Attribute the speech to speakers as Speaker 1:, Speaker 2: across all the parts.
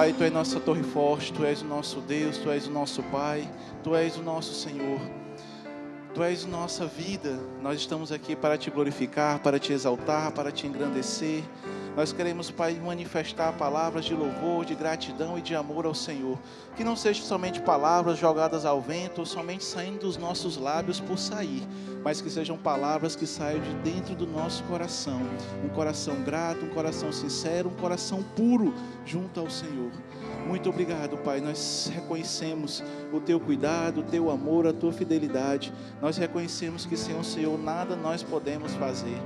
Speaker 1: Pai, Tu és nossa torre forte, Tu és o nosso Deus, Tu és o nosso Pai, Tu és o nosso Senhor. Tu és nossa vida. Nós estamos aqui para Te glorificar, para Te exaltar, para Te engrandecer. Nós queremos, Pai, manifestar palavras de louvor, de gratidão e de amor ao Senhor. Que não sejam somente palavras jogadas ao vento, ou somente saindo dos nossos lábios por sair, mas que sejam palavras que saiam de dentro do nosso coração. Um coração grato, um coração sincero, um coração puro junto ao Senhor. Muito obrigado, Pai. Nós reconhecemos o Teu cuidado, o Teu amor, a Tua fidelidade. Nós reconhecemos que sem o Senhor nada nós podemos fazer.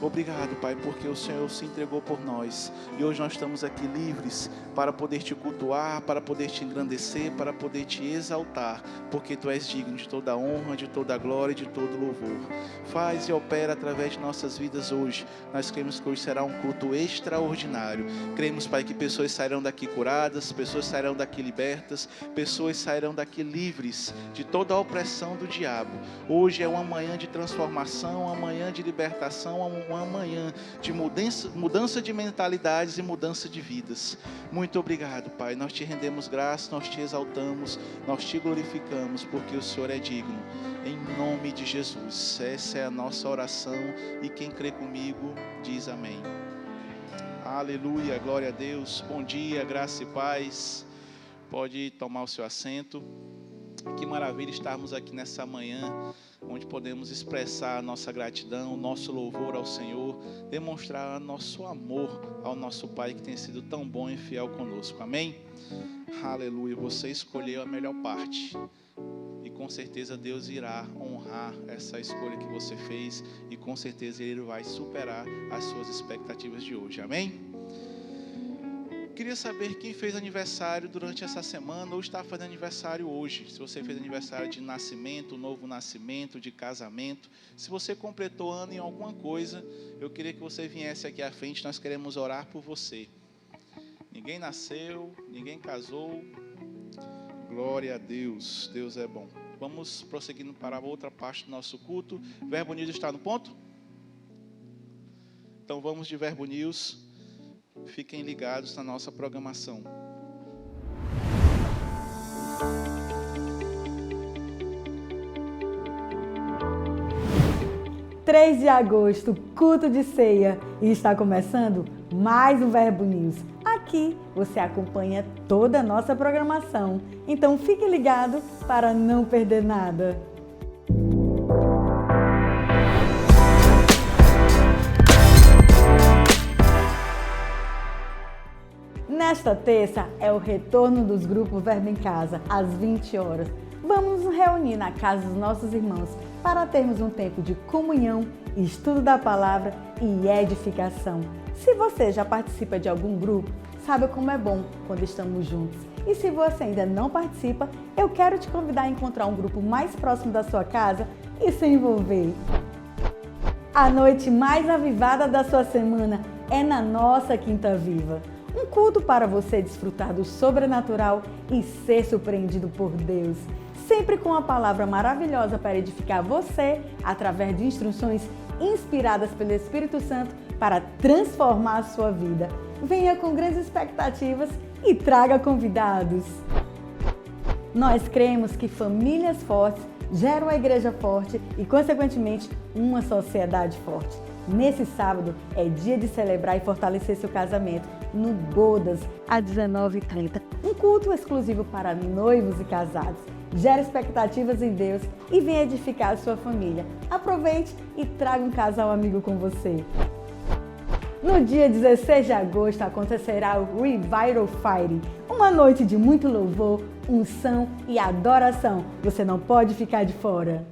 Speaker 1: Obrigado, Pai, porque o Senhor se entregou por nós. E hoje nós estamos aqui livres para poder Te cultuar, para poder Te engrandecer, para poder Te exaltar. Porque Tu és digno de toda a honra, de toda a glória e de todo louvor. Faz e opera através de nossas vidas hoje. Nós cremos que hoje será um culto extraordinário. Cremos, Pai, que pessoas sairão daqui curadas, pessoas sairão daqui libertas, pessoas sairão daqui livres de toda a opressão do diabo. Hoje é uma manhã de transformação, uma manhã de libertação, uma manhã de mudança de mentalidades e mudança de vidas. Muito obrigado, Pai. Nós Te rendemos graça, nós Te exaltamos, nós Te glorificamos, porque o Senhor é digno. Em nome de Jesus. Essa é a nossa oração e quem crê comigo diz amém. Aleluia, glória a Deus. Bom dia, graça e paz. Pode tomar o seu assento. Que maravilha estarmos aqui nessa manhã, onde podemos expressar a nossa gratidão, o nosso louvor ao Senhor, demonstrar nosso amor ao nosso Pai que tem sido tão bom e fiel conosco. Amém? Aleluia, você escolheu a melhor parte e com certeza Deus irá honrar essa escolha que você fez e com certeza Ele vai superar as suas expectativas de hoje. Amém? Queria saber quem fez aniversário durante essa semana ou está fazendo aniversário hoje. Se você fez aniversário de nascimento, novo nascimento, de casamento. Se você completou ano em alguma coisa, eu queria que você viesse aqui à frente. Nós queremos orar por você. Ninguém nasceu, ninguém casou. Glória a Deus. Deus é bom. Vamos prosseguindo para a outra parte do nosso culto. Verbo News está no ponto? Então vamos de Verbo News. Fiquem ligados na nossa programação.
Speaker 2: 3 de agosto, culto de ceia. E está começando mais um Verbo News. Aqui você acompanha toda a nossa programação. Então fique ligado para não perder nada. Nesta terça é o retorno dos grupos Verbo em Casa, às 20 horas. Vamos nos reunir na casa dos nossos irmãos para termos um tempo de comunhão, estudo da palavra e edificação. Se você já participa de algum grupo, sabe como é bom quando estamos juntos. E se você ainda não participa, eu quero te convidar a encontrar um grupo mais próximo da sua casa e se envolver. A noite mais avivada da sua semana é na nossa Quinta Viva. Um culto para você desfrutar do sobrenatural e ser surpreendido por Deus. Sempre com uma palavra maravilhosa para edificar você, através de instruções inspiradas pelo Espírito Santo para transformar a sua vida. Venha com grandes expectativas e traga convidados. Nós cremos que famílias fortes geram uma igreja forte e, consequentemente, uma sociedade forte. Nesse sábado é dia de celebrar e fortalecer seu casamento no Bodas, às 19h30. Um culto exclusivo para noivos e casados. Gere expectativas em Deus e venha edificar a sua família. Aproveite e traga um casal amigo com você. No dia 16 de agosto acontecerá o Revival Fire, uma noite de muito louvor, unção e adoração. Você não pode ficar de fora.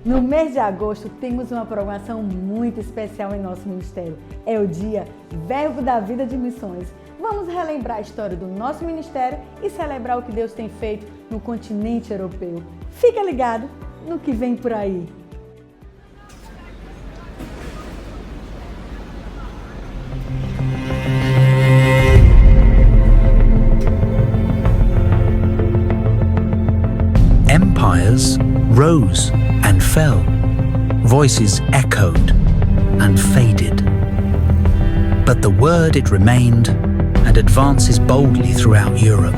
Speaker 2: No mês de agosto temos uma programação muito especial em nosso ministério. É o dia Verbo da Vida de Missões. Vamos relembrar a história do nosso ministério e celebrar o que Deus tem feito no continente europeu. Fica ligado no que vem por aí.
Speaker 3: Empires rose and fell, voices echoed and faded. But the word it remained and advances boldly throughout Europe.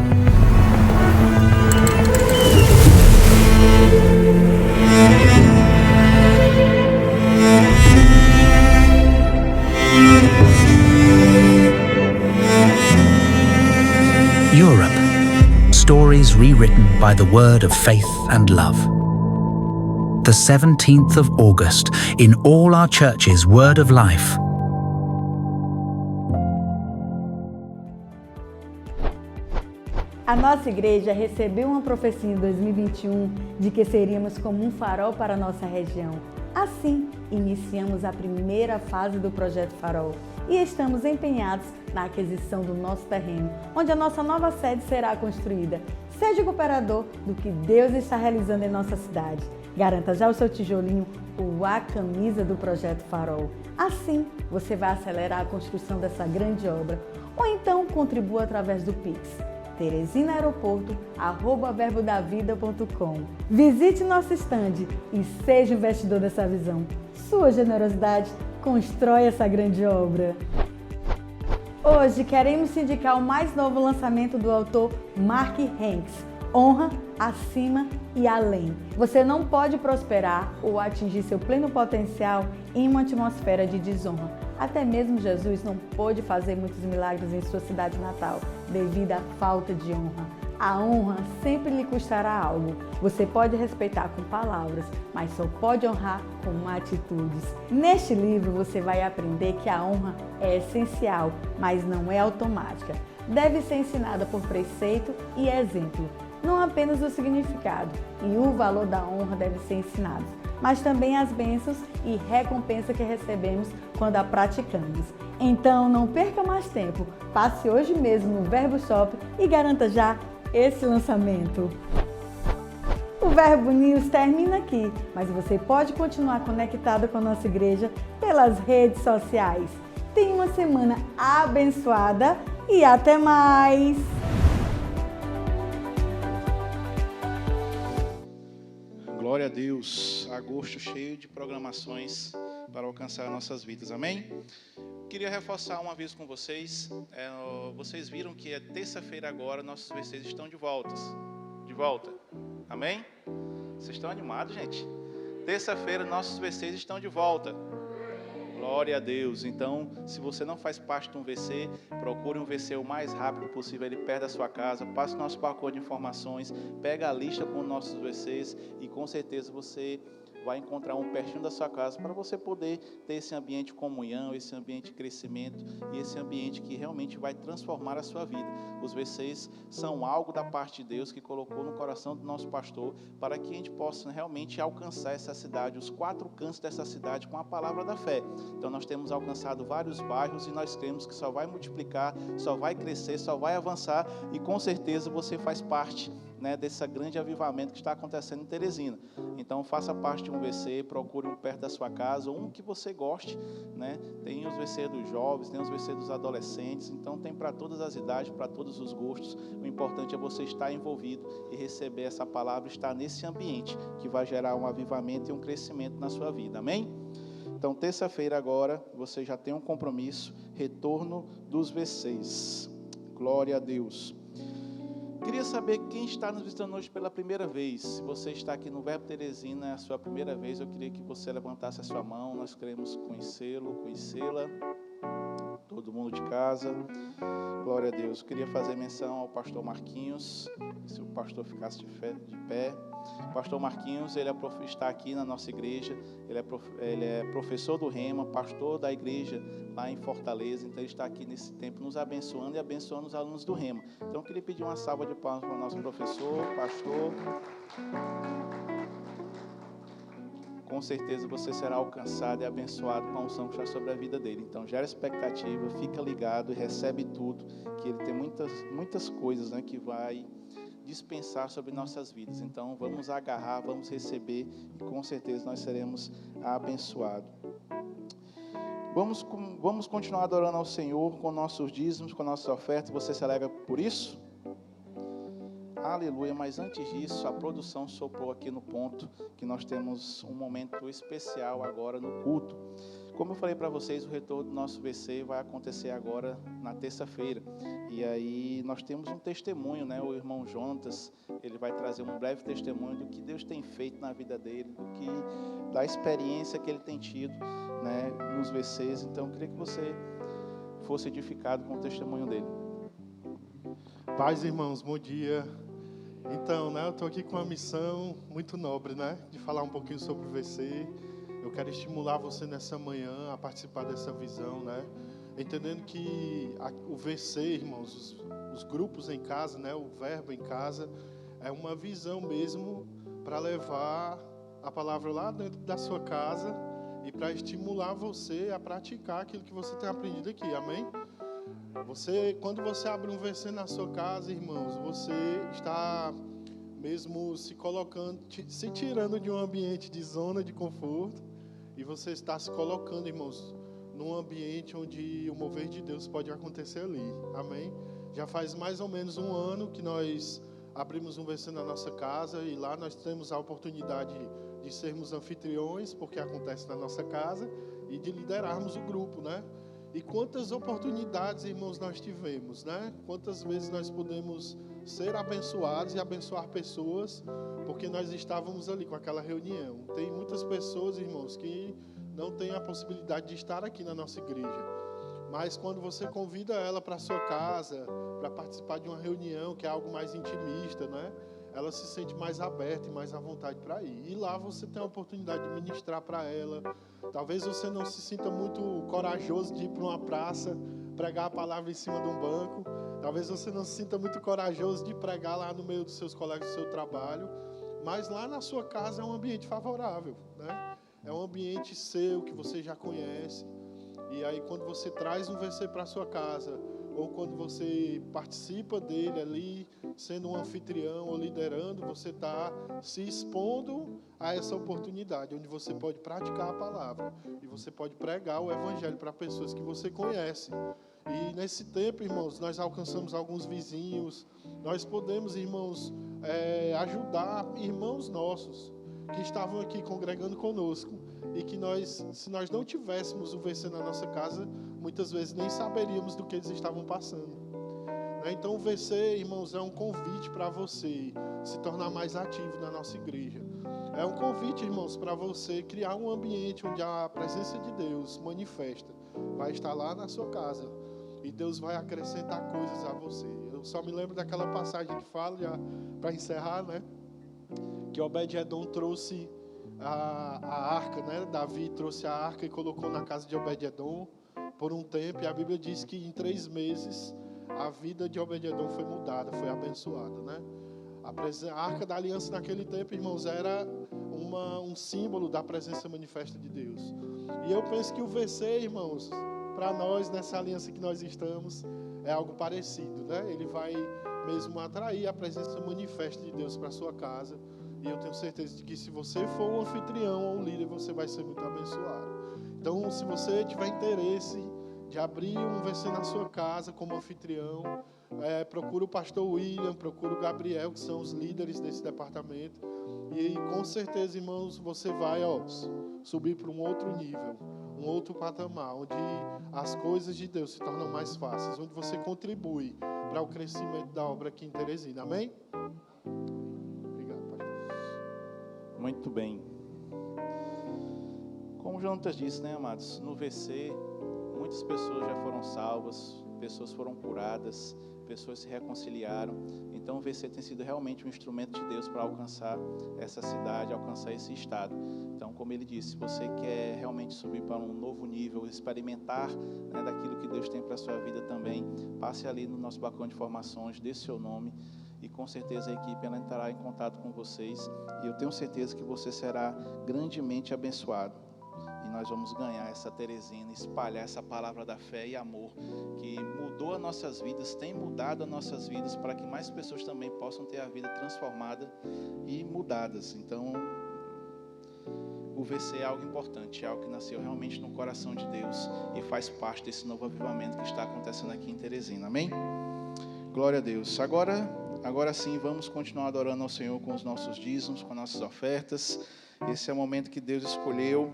Speaker 3: Europe. Stories rewritten by the word of faith and love. The 17th of August, in all our churches, Word of Life.
Speaker 2: A nossa igreja recebeu uma profecia em 2021 de que seríamos como um farol para a nossa região. Assim, iniciamos a primeira fase do Projeto Farol e estamos empenhados na aquisição do nosso terreno, onde a nossa nova sede será construída. Seja cooperador do que Deus está realizando em nossa cidade. Garanta já o seu tijolinho ou a camisa do Projeto Farol. Assim, você vai acelerar a construção dessa grande obra. Ou então contribua através do Pix. teresinaeroporto@verbodavida.com. Visite nosso estande e seja investidor dessa visão. Sua generosidade constrói essa grande obra. Hoje queremos indicar o mais novo lançamento do autor Mark Hanks, Honra, Acima e Além. Você não pode prosperar ou atingir seu pleno potencial em uma atmosfera de desonra. Até mesmo Jesus não pôde fazer muitos milagres em sua cidade natal devido à falta de honra. A honra sempre lhe custará algo. Você pode respeitar com palavras, mas só pode honrar com atitudes. Neste livro você vai aprender que a honra é essencial, mas não é automática. Deve ser ensinada por preceito e exemplo, não apenas o significado. E o valor da honra deve ser ensinado, mas também as bênçãos e recompensa que recebemos quando a praticamos. Então não perca mais tempo, passe hoje mesmo no Verbo Shop e garanta já esse lançamento. O Verbo News termina aqui, mas você pode continuar conectado com a nossa igreja pelas redes sociais. Tenha uma semana abençoada e até mais!
Speaker 1: Glória a Deus, agosto cheio de programações para alcançar nossas vidas, amém? Queria reforçar uma vez com vocês, vocês viram que é terça-feira agora, nossos VCs estão de volta, amém? Vocês estão animados, gente? Terça-feira nossos VCs estão de volta. Glória a Deus. Então, se você não faz parte de um VC, procure um VC o mais rápido possível, ali perto da sua casa, passe o nosso pacote de informações, pega a lista com nossos VCs e com certeza você vai encontrar um pertinho da sua casa para você poder ter esse ambiente de comunhão, esse ambiente de crescimento e esse ambiente que realmente vai transformar a sua vida. Os VCs são algo da parte de Deus que colocou no coração do nosso pastor para que a gente possa realmente alcançar essa cidade, os 4 cantos dessa cidade com a palavra da fé. Então nós temos alcançado vários bairros e nós cremos que só vai multiplicar, só vai crescer, só vai avançar e com certeza você faz parte, né, desse grande avivamento que está acontecendo em Teresina. Então faça parte de um VC, procure um perto da sua casa, um que você goste, né? Tem os VC dos jovens, tem os VC dos adolescentes, então tem para todas as idades, para todos os gostos. O importante é você estar envolvido e receber essa palavra, estar nesse ambiente que vai gerar um avivamento e um crescimento na sua vida, amém? Então terça-feira agora, você já tem um compromisso, retorno dos VCs. Glória a Deus. Queria saber quem está nos visitando hoje pela primeira vez. Se você está aqui no Verbo Teresina, é a sua primeira vez, eu queria que você levantasse a sua mão. Nós queremos conhecê-lo, conhecê-la. Todo mundo de casa. Glória a Deus. Eu queria fazer menção ao pastor Marquinhos. Se o pastor ficasse de pé. O pastor Marquinhos, ele está aqui na nossa igreja. Ele é professor do Rema, pastor da igreja lá em Fortaleza. Então, ele está aqui nesse tempo nos abençoando e abençoando os alunos do Rema. Então, eu queria pedir uma salva de palmas para o nosso professor, pastor. com certeza você será alcançado e abençoado com a unção que está sobre a vida dele. Então, gera expectativa, fica ligado e recebe tudo, que ele tem muitas coisas, né, que vai dispensar sobre nossas vidas. Então, vamos agarrar, vamos receber e com certeza nós seremos abençoados. Vamos continuar adorando ao Senhor com nossos dízimos, com nossas ofertas. Você se alegra por isso? Aleluia, mas antes disso, a produção soprou aqui no ponto que nós temos um momento especial agora no culto. Como eu falei para vocês, o retorno do nosso VC vai acontecer agora na terça-feira. E aí nós temos um testemunho, né? O irmão Jonatas, ele vai trazer um breve testemunho do que Deus tem feito na vida dele, da experiência que ele tem tido, né, nos VCs. Então, eu queria que você fosse edificado com o testemunho dele.
Speaker 4: Paz, irmãos, bom dia. Então, né, eu estou aqui com uma missão muito nobre, né, de falar um pouquinho sobre o VC. Eu quero estimular você nessa manhã a participar dessa visão, né, entendendo que o VC, irmãos, os grupos em casa, né, o verbo em casa, é uma visão mesmo para levar a palavra lá dentro da sua casa e para estimular você a praticar aquilo que você tem aprendido aqui, amém? Quando você abre um VC na sua casa, irmãos, você está mesmo se colocando, se tirando de um ambiente de zona de conforto e você está se colocando, irmãos, num ambiente onde o mover de Deus pode acontecer ali, amém? Já faz mais ou menos um ano que nós abrimos um VC na nossa casa e lá nós temos a oportunidade de sermos anfitriões, porque acontece na nossa casa, e de liderarmos o grupo, né? E quantas oportunidades, irmãos, nós tivemos, né? Quantas vezes nós podemos ser abençoados e abençoar pessoas, porque nós estávamos ali com aquela reunião. Tem muitas pessoas, irmãos, que não têm a possibilidade de estar aqui na nossa igreja. Mas quando você convida ela para a sua casa, para participar de uma reunião, que é algo mais intimista, né? Ela se sente mais aberta e mais à vontade para ir. E lá você tem a oportunidade de ministrar para ela. Talvez você não se sinta muito corajoso de ir para uma praça, pregar a palavra em cima de um banco. Talvez você não se sinta muito corajoso de pregar lá no meio dos seus colegas do seu trabalho. Mas lá na sua casa é um ambiente favorável, né? É um ambiente seu, que você já conhece. E aí quando você traz um VC para a sua casa, ou quando você participa dele ali, sendo um anfitrião ou liderando, você está se expondo a essa oportunidade, onde você pode praticar a palavra e você pode pregar o evangelho para pessoas que você conhece. E nesse tempo, irmãos, nós alcançamos alguns vizinhos, nós podemos, irmãos, ajudar irmãos nossos que estavam aqui congregando conosco e que se nós não tivéssemos o VC na nossa casa, muitas vezes nem saberíamos do que eles estavam passando. Então o VC, irmãos, é um convite para você se tornar mais ativo na nossa igreja. É um convite, irmãos, para você criar um ambiente onde a presença de Deus manifesta. Vai estar lá na sua casa e Deus vai acrescentar coisas a você. Eu só me lembro daquela passagem que fala, para encerrar, né? Que Obed-Edom trouxe a arca, né? Davi trouxe a arca e colocou na casa de Obed-Edom por um tempo, e a Bíblia diz que em 3 meses a vida de Obed-Edom foi mudada, foi abençoada, né? A arca da aliança naquele tempo, irmãos, era um símbolo da presença manifesta de Deus. E eu penso que o VC, irmãos, para nós, nessa aliança que nós estamos, é algo parecido, né? Ele vai mesmo atrair a presença manifesta de Deus para a sua casa. E eu tenho certeza de que se você for um anfitrião ou um líder, você vai ser muito abençoado. Então, se você tiver interesse de abrir um VC na sua casa como anfitrião, procura o pastor William, procura o Gabriel, que são os líderes desse departamento. E com certeza, irmãos, você vai subir para um outro nível, um outro patamar, onde as coisas de Deus se tornam mais fáceis, onde você contribui para o crescimento da obra aqui em Teresina. Amém? Obrigado, pastor.
Speaker 1: Muito bem. Como o Jonatas disse, né, amados? No VC, muitas pessoas já foram salvas, pessoas foram curadas, pessoas se reconciliaram. Então o VC tem sido realmente um instrumento de Deus para alcançar essa cidade, alcançar esse estado. Então, como ele disse, se você quer realmente subir para um novo nível, experimentar, né, daquilo que Deus tem para a sua vida também, passe ali no nosso balcão de formações, dê seu nome e com certeza a equipe ela entrará em contato com vocês, e eu tenho certeza que você será grandemente abençoado. E nós vamos ganhar essa Teresina, espalhar essa palavra da fé e amor que mudou as nossas vidas, tem mudado as nossas vidas, para que mais pessoas também possam ter a vida transformada e mudadas. Então, o VC é algo importante, é algo que nasceu realmente no coração de Deus e faz parte desse novo avivamento que está acontecendo aqui em Teresina. Amém? Glória a Deus. Agora sim, vamos continuar adorando ao Senhor com os nossos dízimos, com nossas ofertas. Esse é o momento que Deus escolheu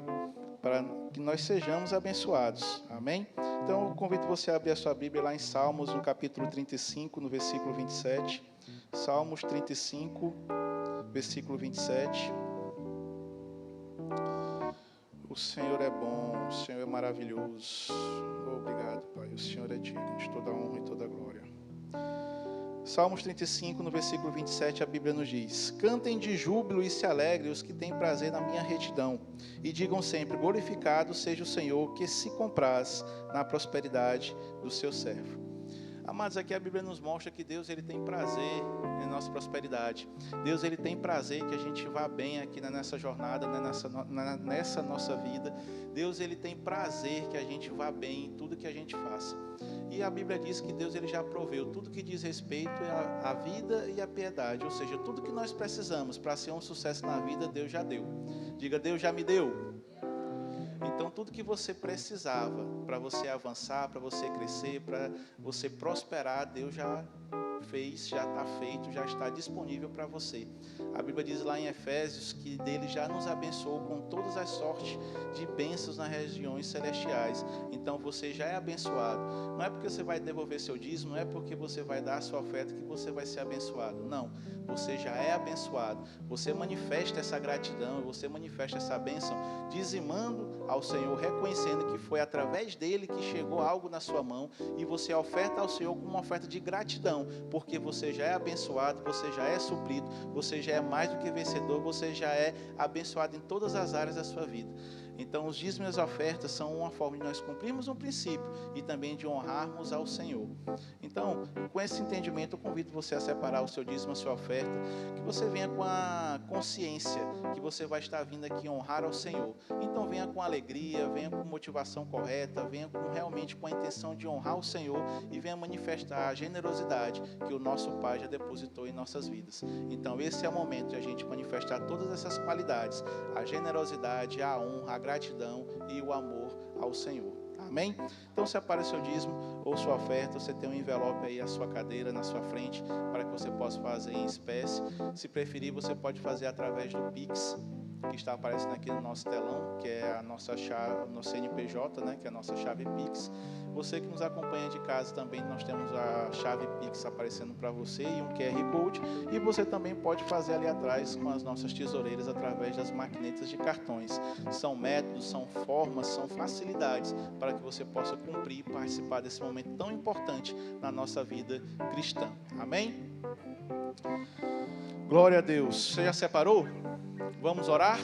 Speaker 1: para que nós sejamos abençoados. Amém? Então, eu convido você a abrir a sua Bíblia lá em Salmos, no capítulo 35, no versículo 27. Salmos 35, versículo 27. O Senhor é bom, o Senhor é maravilhoso. Obrigado, Pai. O Senhor é digno de toda honra e toda glória. Salmos 35, no versículo 27, a Bíblia nos diz: Cantem de júbilo e se alegrem os que têm prazer na minha retidão, e digam sempre: glorificado seja o Senhor, que se compraz na prosperidade do seu servo. Amados, aqui a Bíblia nos mostra que Deus ele tem prazer em nossa prosperidade. Deus ele tem prazer que a gente vá bem aqui nessa jornada, nessa nossa vida. Deus ele tem prazer que a gente vá bem em tudo que a gente faça. E a Bíblia diz que Deus ele já proveu tudo que diz respeito à vida e à piedade. Ou seja, tudo que nós precisamos para ser um sucesso na vida, Deus já deu. Diga, Deus já me deu. Então, tudo que você precisava para você avançar, para você crescer, para você prosperar, Deus já fez, já está feito, já está disponível para você. A Bíblia diz lá em Efésios que dele já nos abençoou com todas as sortes de bênçãos nas regiões celestiais. Então você já é abençoado. Não é porque você vai devolver seu dízimo, não é porque você vai dar a sua oferta que você vai ser abençoado. Não, você já é abençoado. Você manifesta essa gratidão, você manifesta essa bênção dizimando ao Senhor, reconhecendo que foi através dele que chegou algo na sua mão, e você oferta ao Senhor como uma oferta de gratidão, porque você já é abençoado, você já é suprido, você já é mais do que vencedor, você já é abençoado em todas as áreas da sua vida. Então, os dízimos e as ofertas são uma forma de nós cumprirmos um princípio e também de honrarmos ao Senhor. Então, com esse entendimento, eu convido você a separar o seu dízimo, a sua oferta, que você venha com a consciência que você vai estar vindo aqui honrar ao Senhor. Então, venha com alegria, venha com motivação correta, venha realmente com a intenção de honrar o Senhor e venha manifestar a generosidade que o nosso Pai já depositou em nossas vidas. Então, esse é o momento de a gente manifestar todas essas qualidades, a generosidade, a honra, a gratidão e o amor ao Senhor. Amém? Então separe o seu dízimo ou sua oferta. Você tem um envelope aí à sua cadeira, na sua frente, para que você possa fazer em espécie. Se preferir, você pode fazer através do Pix, que está aparecendo aqui no nosso telão, que é a nossa chave, no CNPJ, né, que é a nossa chave Pix. Você que nos acompanha de casa também, nós temos a chave Pix aparecendo para você e um QR Code. E você também pode fazer ali atrás com as nossas tesoureiras através das maquinetas de cartões. São métodos, são formas, são facilidades para que você possa cumprir e participar desse momento tão importante na nossa vida cristã. Amém? Glória a Deus. Você já separou? Vamos orar?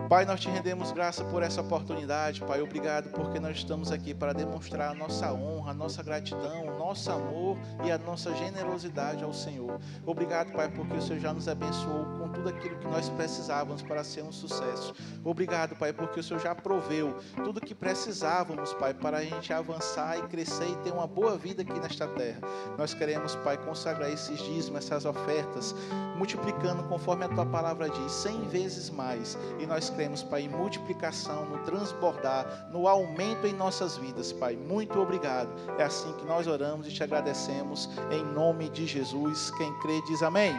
Speaker 1: Pai, nós te rendemos graça por essa oportunidade, Pai. Obrigado porque nós estamos aqui para demonstrar a nossa honra, a nossa gratidão, o nosso amor e a nossa generosidade ao Senhor. Obrigado, Pai, porque o Senhor já nos abençoou com tudo aquilo que nós precisávamos para ser um sucesso. Obrigado, Pai, porque o Senhor já proveu tudo que precisávamos, Pai, para a gente avançar e crescer e ter uma boa vida aqui nesta terra. Nós queremos, Pai, consagrar esses dízimos, essas ofertas, multiplicando conforme a Tua palavra diz, 100 vezes mais. E nós cremos, Pai, em multiplicação, no transbordar, no aumento em nossas vidas, Pai. Muito obrigado. É assim que nós oramos e te agradecemos em nome de Jesus. Quem crê diz amém.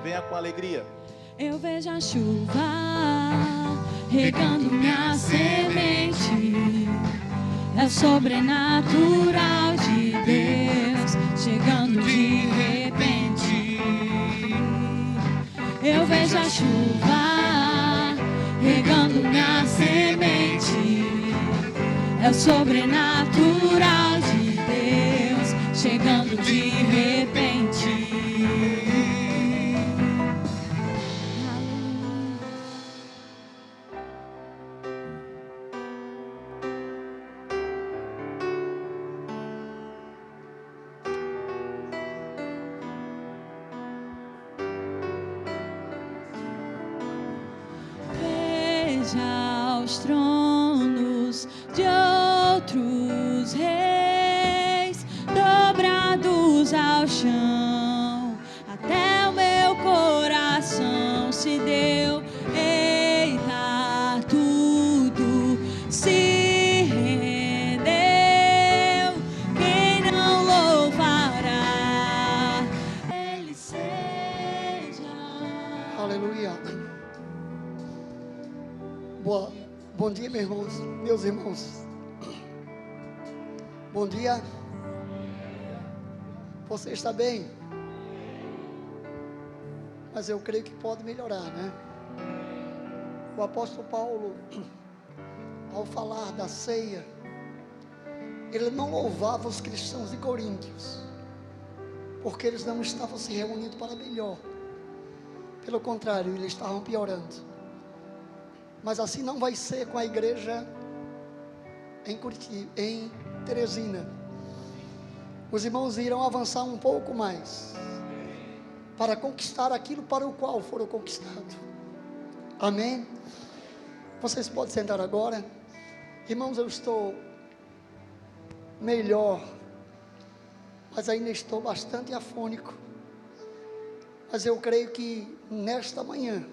Speaker 1: Venha com alegria.
Speaker 5: Eu vejo a chuva regando minha semente, é o sobrenatural de Deus chegando de repente. Eu vejo a chuva regando minha semente, é o sobrenatural de Deus chegando de repente. os tronos de outros reis, dobrados ao chão, até o meu coração se deu. Eita, tudo se rendeu. Quem não louvará, Ele seja.
Speaker 6: Aleluia. Bom dia, meus irmãos. Bom dia. Você está bem? Mas eu creio que pode melhorar, né? O apóstolo Paulo, ao falar da ceia, ele não louvava os cristãos de Coríntios, porque eles não estavam se reunindo para melhor. Pelo contrário, eles estavam piorando. Mas assim não vai ser com a igreja em Curitiba, em Teresina. Os irmãos irão avançar um pouco mais para conquistar aquilo para o qual foram conquistados. Amém? Vocês podem sentar agora. Irmãos, eu estou melhor, mas ainda estou bastante afônico. Mas eu creio que nesta manhã,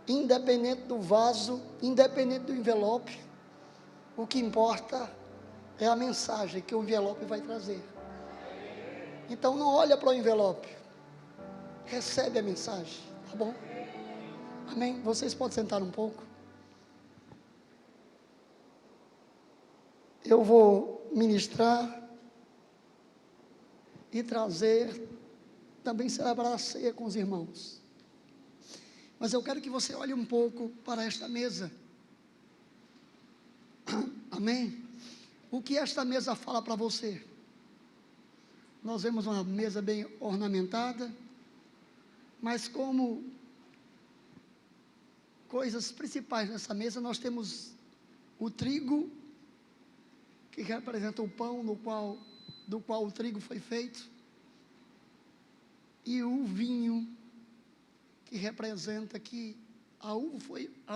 Speaker 6: independente do vaso, independente do envelope, o que importa é a mensagem que o envelope vai trazer. Então não olha para o envelope, recebe a mensagem, tá bom? Amém? Vocês podem sentar um pouco. Eu vou ministrar e trazer, também celebrar a ceia com os irmãos. Mas eu quero que você olhe um pouco para esta mesa. Amém? O que esta mesa fala para você? Nós vemos uma mesa bem ornamentada, mas como coisas principais nessa mesa, nós temos o trigo, que representa o pão do qual o trigo foi feito, e o vinho, que representa que a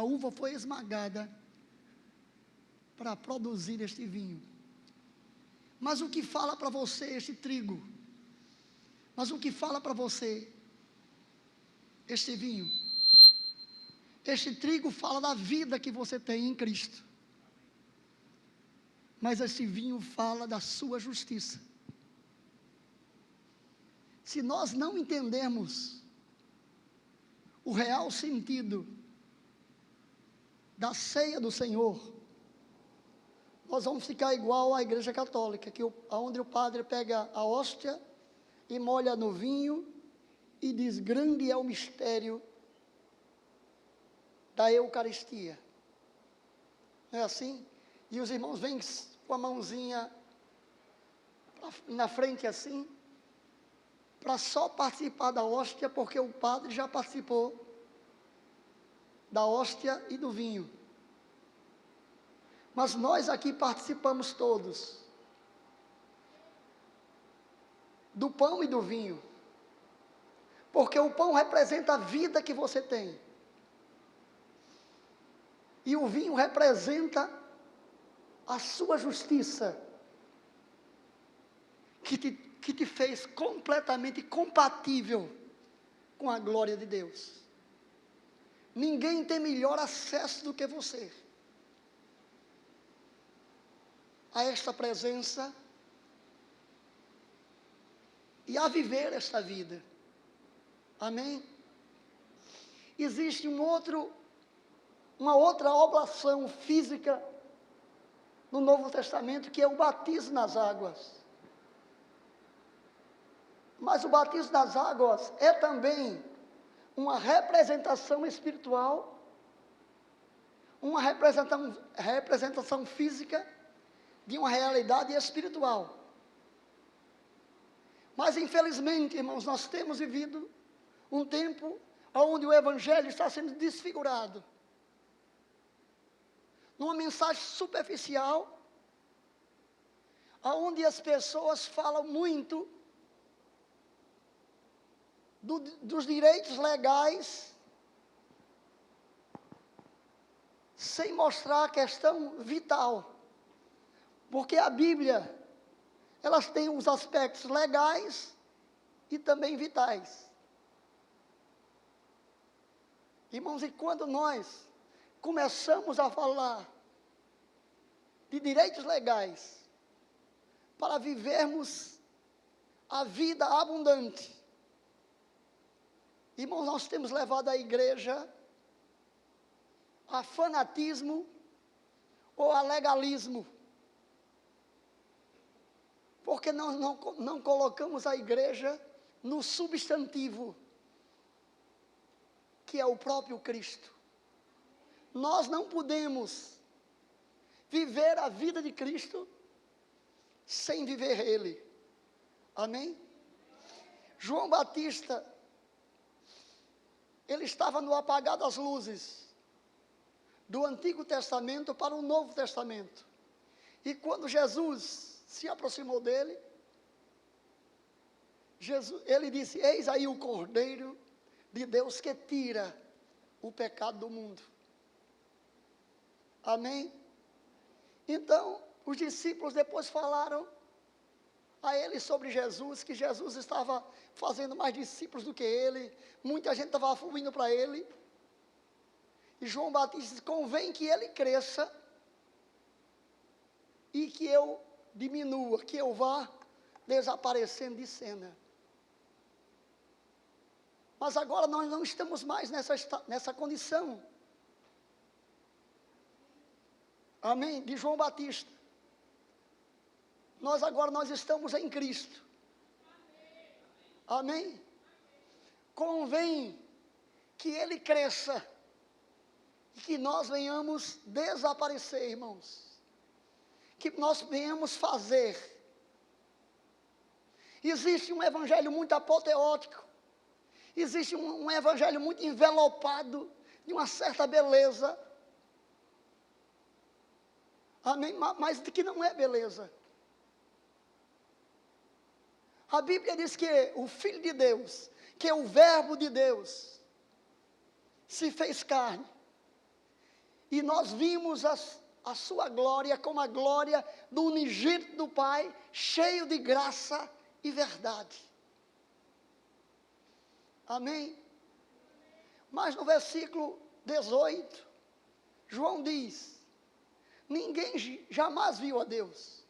Speaker 6: uva foi esmagada para produzir este vinho. Mas o que fala para você este trigo? Mas o que fala para você este vinho? Este trigo fala da vida que você tem em Cristo. Mas este vinho fala da sua justiça. Se nós não entendermos o real sentido da ceia do Senhor, nós vamos ficar igual à igreja católica, onde o padre pega a hóstia e molha no vinho e diz: grande é o mistério da Eucaristia. Não é assim? E os irmãos vêm com a mãozinha na frente assim, para só participar da hóstia, porque o padre já participou da hóstia e do vinho. Mas nós aqui participamos todos do pão e do vinho, porque o pão representa a vida que você tem, e o vinho representa a sua justiça, que te fez completamente compatível com a glória de Deus. Ninguém tem melhor acesso do que você a esta presença e a viver esta vida. Amém? Existe uma outra oblação física no Novo Testamento, que é o batismo nas águas. Mas o batismo nas águas é também uma representação espiritual, uma representação física de uma realidade espiritual. Mas infelizmente, irmãos, nós temos vivido um tempo onde o Evangelho está sendo desfigurado, numa mensagem superficial, onde as pessoas falam muito dos direitos legais sem mostrar a questão vital. Porque a Bíblia, elas têm os aspectos legais e também vitais. Irmãos, e quando nós começamos a falar de direitos legais para vivermos a vida abundante, irmãos, nós temos levado a igreja a fanatismo ou a legalismo. Porque nós não colocamos a igreja no substantivo, que é o próprio Cristo. Nós não podemos viver a vida de Cristo sem viver Ele. Amém? João Batista, ele estava no apagar das luzes do Antigo Testamento para o Novo Testamento. E quando Jesus se aproximou dele, ele disse: eis aí o Cordeiro de Deus que tira o pecado do mundo. Amém? Então, os discípulos depois falaram a ele sobre Jesus, que Jesus estava fazendo mais discípulos do que ele, muita gente estava fluindo para ele, e João Batista disse: convém que ele cresça, e que eu diminua, que eu vá desaparecendo de cena. Mas agora nós não estamos mais nessa condição. Amém? De João Batista. Nós estamos em Cristo. Amém? Convém que Ele cresça e que nós venhamos desaparecer, irmãos. Que nós venhamos fazer. Existe um evangelho muito apoteótico. Existe um evangelho muito envelopado de uma certa beleza. Amém? Mas de que não é beleza. A Bíblia diz que o Filho de Deus, que é o Verbo de Deus, se fez carne. E nós vimos a sua glória como a glória do unigênito do Pai, cheio de graça e verdade. Amém? Mas no versículo 18, João diz: ninguém jamais viu a Deus,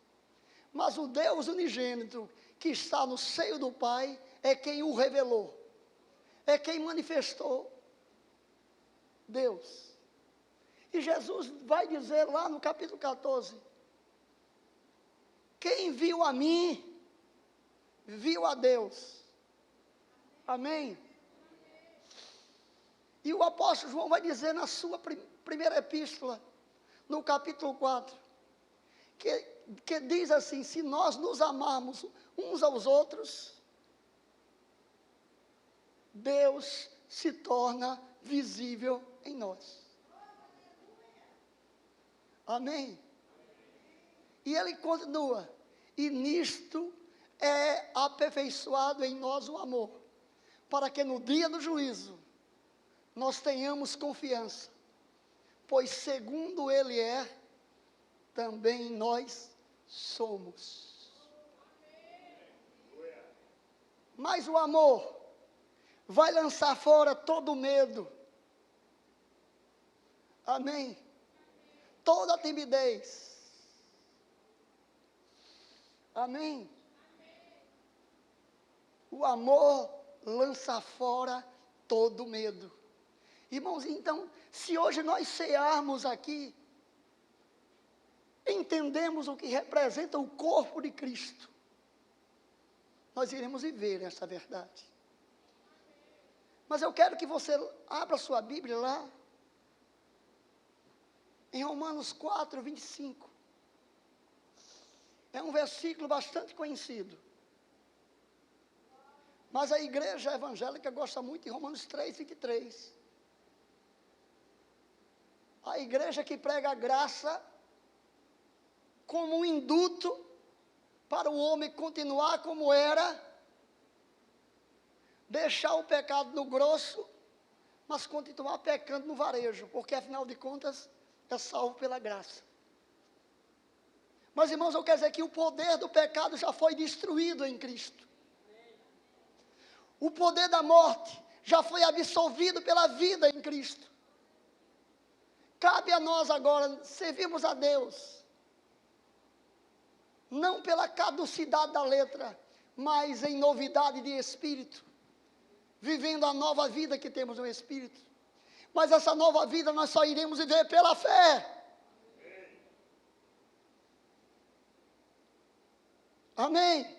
Speaker 6: mas o Deus unigênito que está no seio do Pai é quem o revelou, é quem manifestou Deus. E Jesus vai dizer lá no capítulo 14: quem viu a mim, viu a Deus. Amém? E o apóstolo João vai dizer na sua primeira epístola, no capítulo 4, que diz assim: se nós nos amarmos uns aos outros, Deus se torna visível em nós. Amém? E ele continua: e nisto é aperfeiçoado em nós o amor, para que no dia do juízo nós tenhamos confiança, pois segundo ele é, também nós somos. Mas o amor vai lançar fora todo medo. Amém? Toda timidez. Amém? O amor lança fora todo medo. Irmãos, então, se hoje nós cearmos aqui, entendemos o que representa o corpo de Cristo, nós iremos viver essa verdade. Mas eu quero que você abra sua Bíblia lá, em Romanos 4, 25. É um versículo bastante conhecido. Mas a igreja evangélica gosta muito de Romanos 3, 23. A igreja que prega a graça como um induto para o homem continuar como era, deixar o pecado no grosso, mas continuar pecando no varejo, porque afinal de contas, é salvo pela graça. Mas, irmãos, eu quero dizer que o poder do pecado já foi destruído em Cristo. O poder da morte já foi absolvido pela vida em Cristo. Cabe a nós agora servirmos a Deus, não pela caducidade da letra, mas em novidade de espírito, vivendo a nova vida que temos no Espírito. Mas essa nova vida nós só iremos viver pela fé. Amém?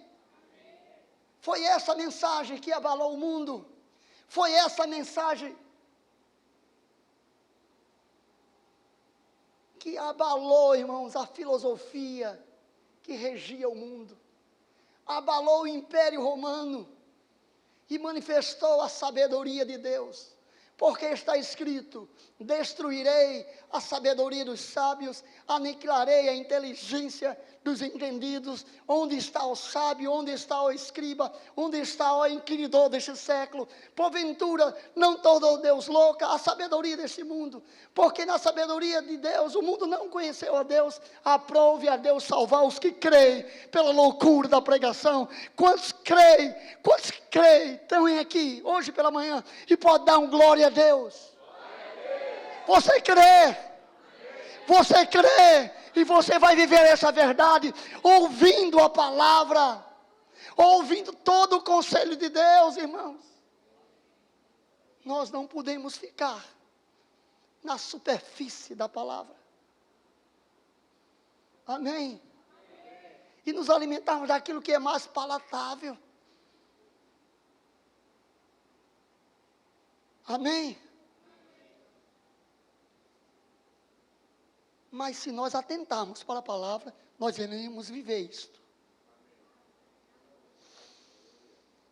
Speaker 6: Foi essa mensagem que abalou o mundo. Foi essa mensagem que abalou, irmãos, a filosofia que regia o mundo. Abalou o Império Romano e manifestou a sabedoria de Deus. Porque está escrito: destruirei a sabedoria dos sábios, aniquilarei a inteligência dos entendidos. Onde está o sábio? Onde está o escriba? Onde está o inquiridor deste século? Porventura não tornou Deus louca a sabedoria deste mundo? Porque na sabedoria de Deus o mundo não conheceu a Deus. Aprove a Deus salvar os que creem pela loucura da pregação. Quantos creem? Quantos creem? Estão aqui hoje pela manhã e pode dar um glória a Deus. Você crê? Você crê? E você vai viver essa verdade ouvindo a palavra, ouvindo todo o conselho de Deus, irmãos. Nós não podemos ficar na superfície da palavra. Amém? E nos alimentarmos daquilo que é mais palatável. Amém? Mas se nós atentarmos para a palavra, nós iremos viver isto.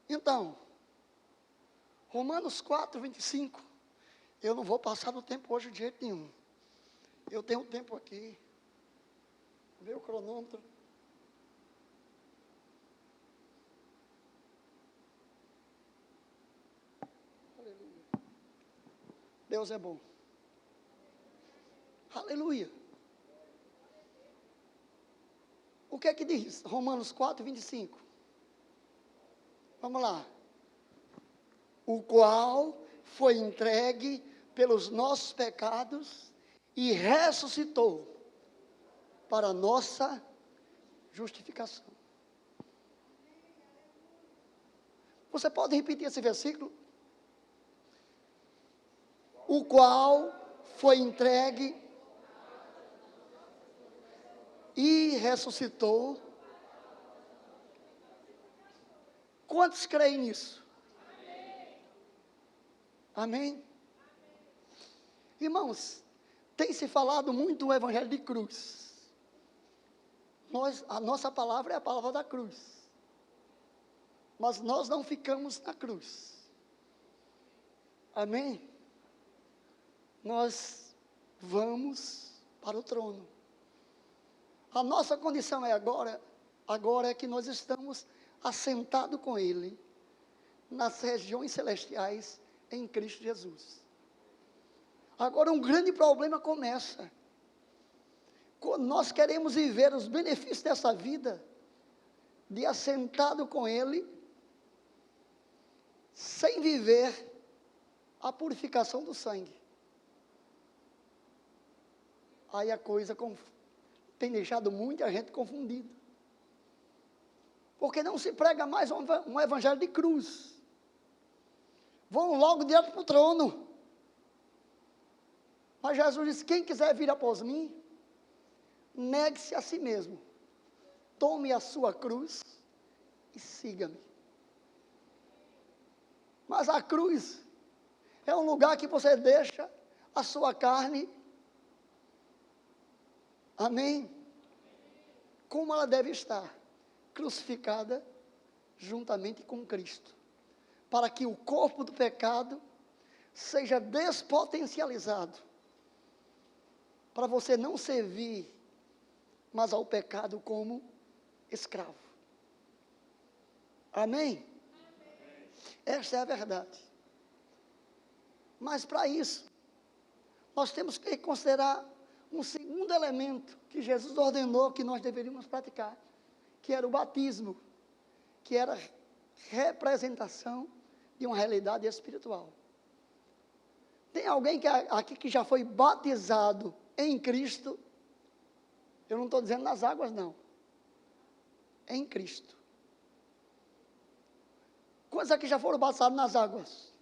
Speaker 6: Então, Romanos 4, 25. Eu não vou passar do tempo hoje de jeito nenhum. Eu tenho um tempo aqui. Meu cronômetro. Aleluia. Deus é bom. Aleluia. O que é que diz? Romanos 4, 25. Vamos lá. O qual foi entregue pelos nossos pecados e ressuscitou para a nossa justificação. Você pode repetir esse versículo? O qual foi entregue e ressuscitou. Quantos creem nisso? Amém? Irmãos, tem se falado muito do evangelho de cruz. A nossa palavra é a palavra da cruz. Mas nós não ficamos na cruz. Amém? Nós vamos para o trono. A nossa condição é agora é que nós estamos assentados com Ele nas regiões celestiais em Cristo Jesus. Agora um grande problema começa. Quando nós queremos viver os benefícios dessa vida, de assentado com Ele, sem viver a purificação do sangue. Aí a coisa tem deixado muita gente confundida. Porque não se prega mais um evangelho de cruz. Vão logo direto para o trono. Mas Jesus disse: quem quiser vir após mim, negue-se a si mesmo. Tome a sua cruz e siga-me. Mas a cruz é um lugar que você deixa a sua carne. Amém? Como ela deve estar? Crucificada juntamente com Cristo. Para que o corpo do pecado seja despotencializado. Para você não servir mas ao pecado como escravo. Amém? Esta é a verdade. Mas para isso, nós temos que considerar um segundo elemento que Jesus ordenou que nós deveríamos praticar, que era o batismo, que era representação de uma realidade espiritual. Tem alguém aqui que já foi batizado em Cristo? Eu não estou dizendo nas águas, não. Em Cristo. Quantos aqui já foram batizados nas águas?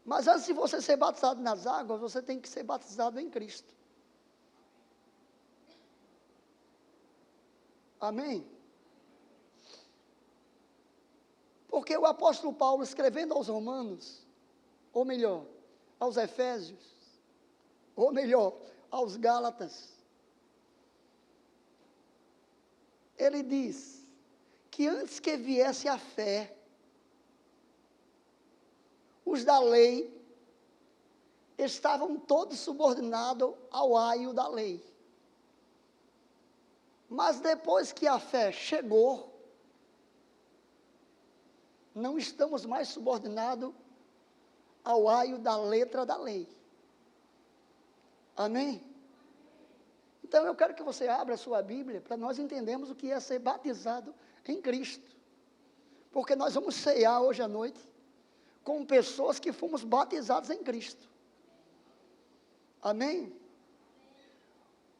Speaker 6: Mas antes de você ser batizado nas águas, você tem que ser batizado em Cristo. Amém? Porque o apóstolo Paulo, escrevendo aos Romanos, ou melhor, aos Efésios, ou melhor, aos Gálatas, ele diz que antes que viesse a fé, os da lei estavam todos subordinados ao aio da lei. Mas depois que a fé chegou, não estamos mais subordinados ao aio da letra da lei. Amém? Então eu quero que você abra a sua Bíblia para nós entendermos o que é ser batizado em Cristo. Porque nós vamos ceiar hoje à noite com pessoas que fomos batizados em Cristo. Amém?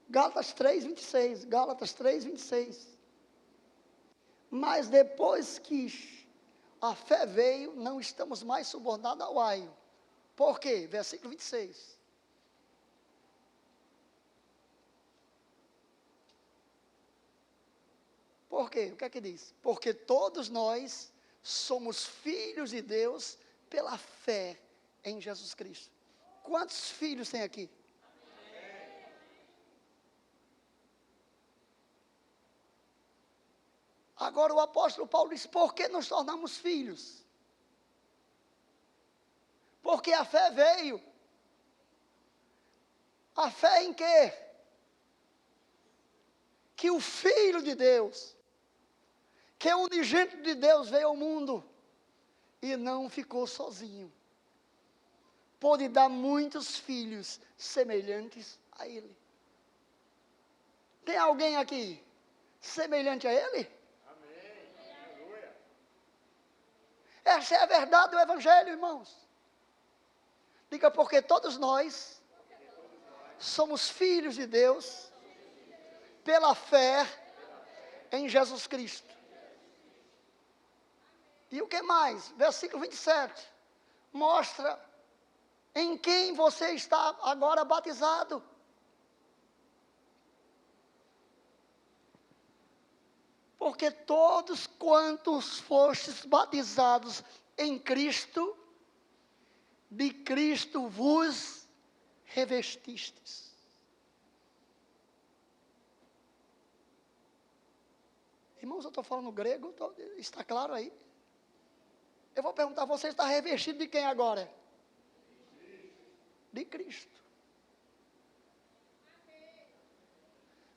Speaker 6: Gálatas 3:26, Gálatas 3:26. Mas depois que a fé veio, não estamos mais subordinados ao aio. Por quê? Versículo 26. Por quê? O que é que diz? Porque todos nós somos filhos de Deus pela fé em Jesus Cristo. Quantos filhos tem aqui? Agora o apóstolo Paulo diz, por que nos tornamos filhos? Porque a fé veio. A fé em quê? Que o Filho de Deus, que é o unigênito de Deus, veio ao mundo e não ficou sozinho. Pôde dar muitos filhos semelhantes a ele. Tem alguém aqui semelhante a ele? Essa é a verdade do Evangelho, irmãos. Diga, porque todos nós somos filhos de Deus pela fé em Jesus Cristo. E o que mais? Versículo 27. Mostra em quem você está agora batizado. Porque todos quantos fostes batizados em Cristo, de Cristo vos revestistes. Irmãos, eu estou falando grego, está claro aí? Eu vou perguntar, você está revestido de quem agora? De Cristo.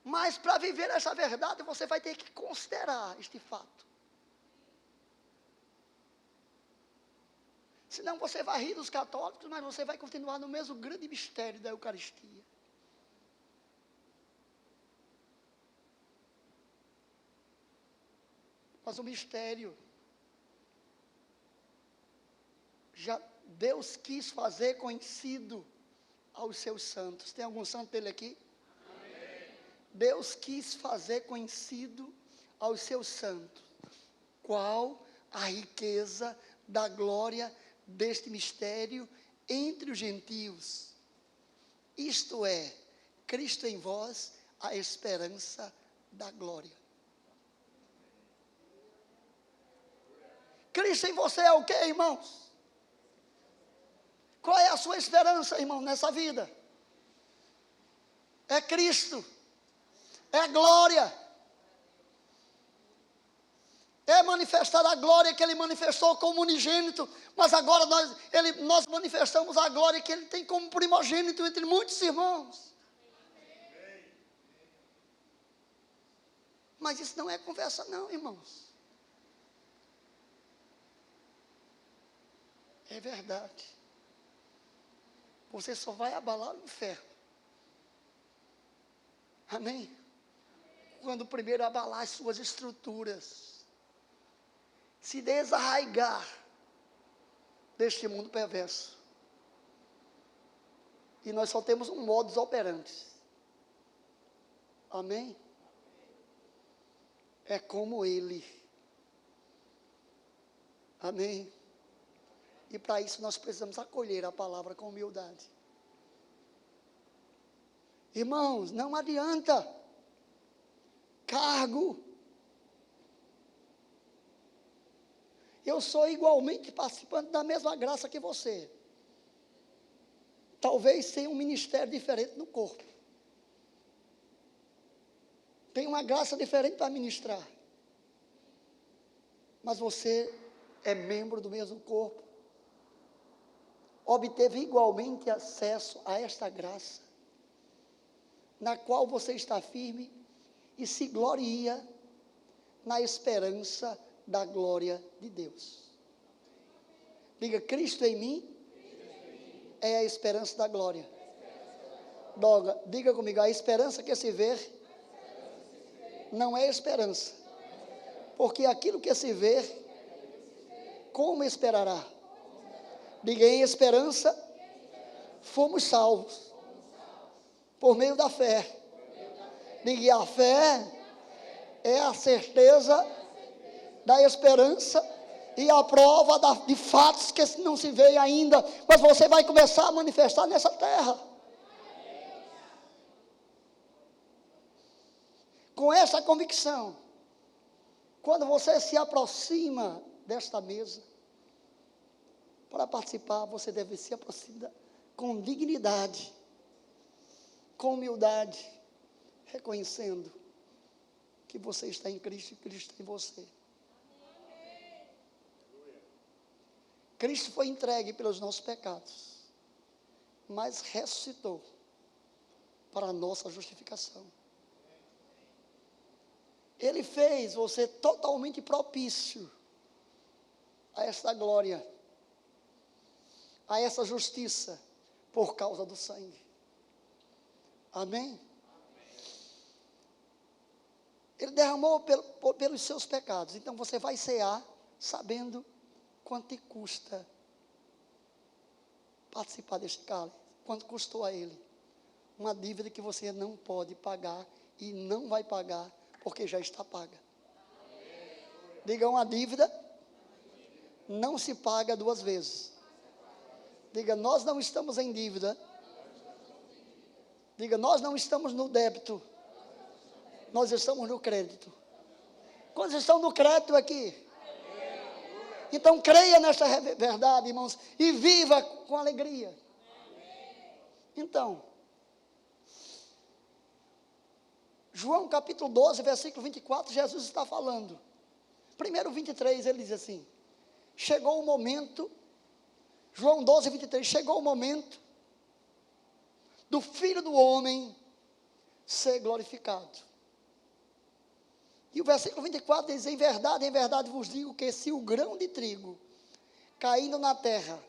Speaker 6: Mas para viver essa verdade, você vai ter que considerar este fato. Senão você vai rir dos católicos, mas você vai continuar no mesmo grande mistério da Eucaristia. Mas o mistério, já Deus quis fazer conhecido aos seus santos. Tem algum santo dele aqui? Deus quis fazer conhecido aos seus santos qual a riqueza da glória deste mistério entre os gentios. Isto é, Cristo em vós, a esperança da glória. Cristo em você é o que, irmãos? Qual é a sua esperança, irmão, nessa vida? É Cristo. É glória. É manifestar a glória que Ele manifestou como unigênito, mas agora nós manifestamos a glória que Ele tem como primogênito entre muitos irmãos. Mas isso não é conversa não, irmãos. É verdade. Você só vai abalar o inferno Amém? Quando primeiro abalar as suas estruturas, se desarraigar deste mundo perverso. E nós só temos um modus operandi. Amém? É como Ele. Amém? E para isso nós precisamos acolher a palavra com humildade. Irmãos, não adianta. Cargo. Eu sou igualmente participante da mesma graça que você. Talvez tenha um ministério diferente no corpo. Tem uma graça diferente para ministrar. Mas você é membro do mesmo corpo. Obteve igualmente acesso a esta graça, na qual você está firme e se gloria na esperança da glória de Deus. Diga, Cristo em mim é a esperança da glória. Diga comigo, a esperança que se vê não é esperança, porque aquilo que se vê, como esperará? Diga, em esperança fomos salvos por meio da fé. Diga, a fé é a certeza da esperança e a prova de fatos que não se vê ainda, mas você vai começar a manifestar nessa terra. Com essa convicção, quando você se aproxima desta mesa, para participar, você deve se aproximar com dignidade, com humildade, reconhecendo que você está em Cristo e Cristo está em você. Cristo foi entregue pelos nossos pecados, mas ressuscitou para a nossa justificação. Ele fez você totalmente propício a esta glória, a essa justiça, por causa do sangue. Amém? Ele derramou pelos seus pecados. Então você vai cear sabendo quanto te custa participar deste cálice. Quanto custou a ele. Uma dívida que você não pode pagar e não vai pagar, porque já está paga. Diga, uma dívida não se paga duas vezes. Diga, nós não estamos em dívida. Diga, nós não estamos no débito. Nós estamos no crédito. Quantos estão no crédito aqui? Então creia nesta verdade, irmãos, e viva com alegria. Então, João capítulo 12, versículo 24, Jesus está falando. Primeiro 23, ele diz assim: chegou o momento, João 12, 23, chegou o momento do Filho do Homem ser glorificado. E o versículo 24 diz, em verdade vos digo que se o grão de trigo caindo na terra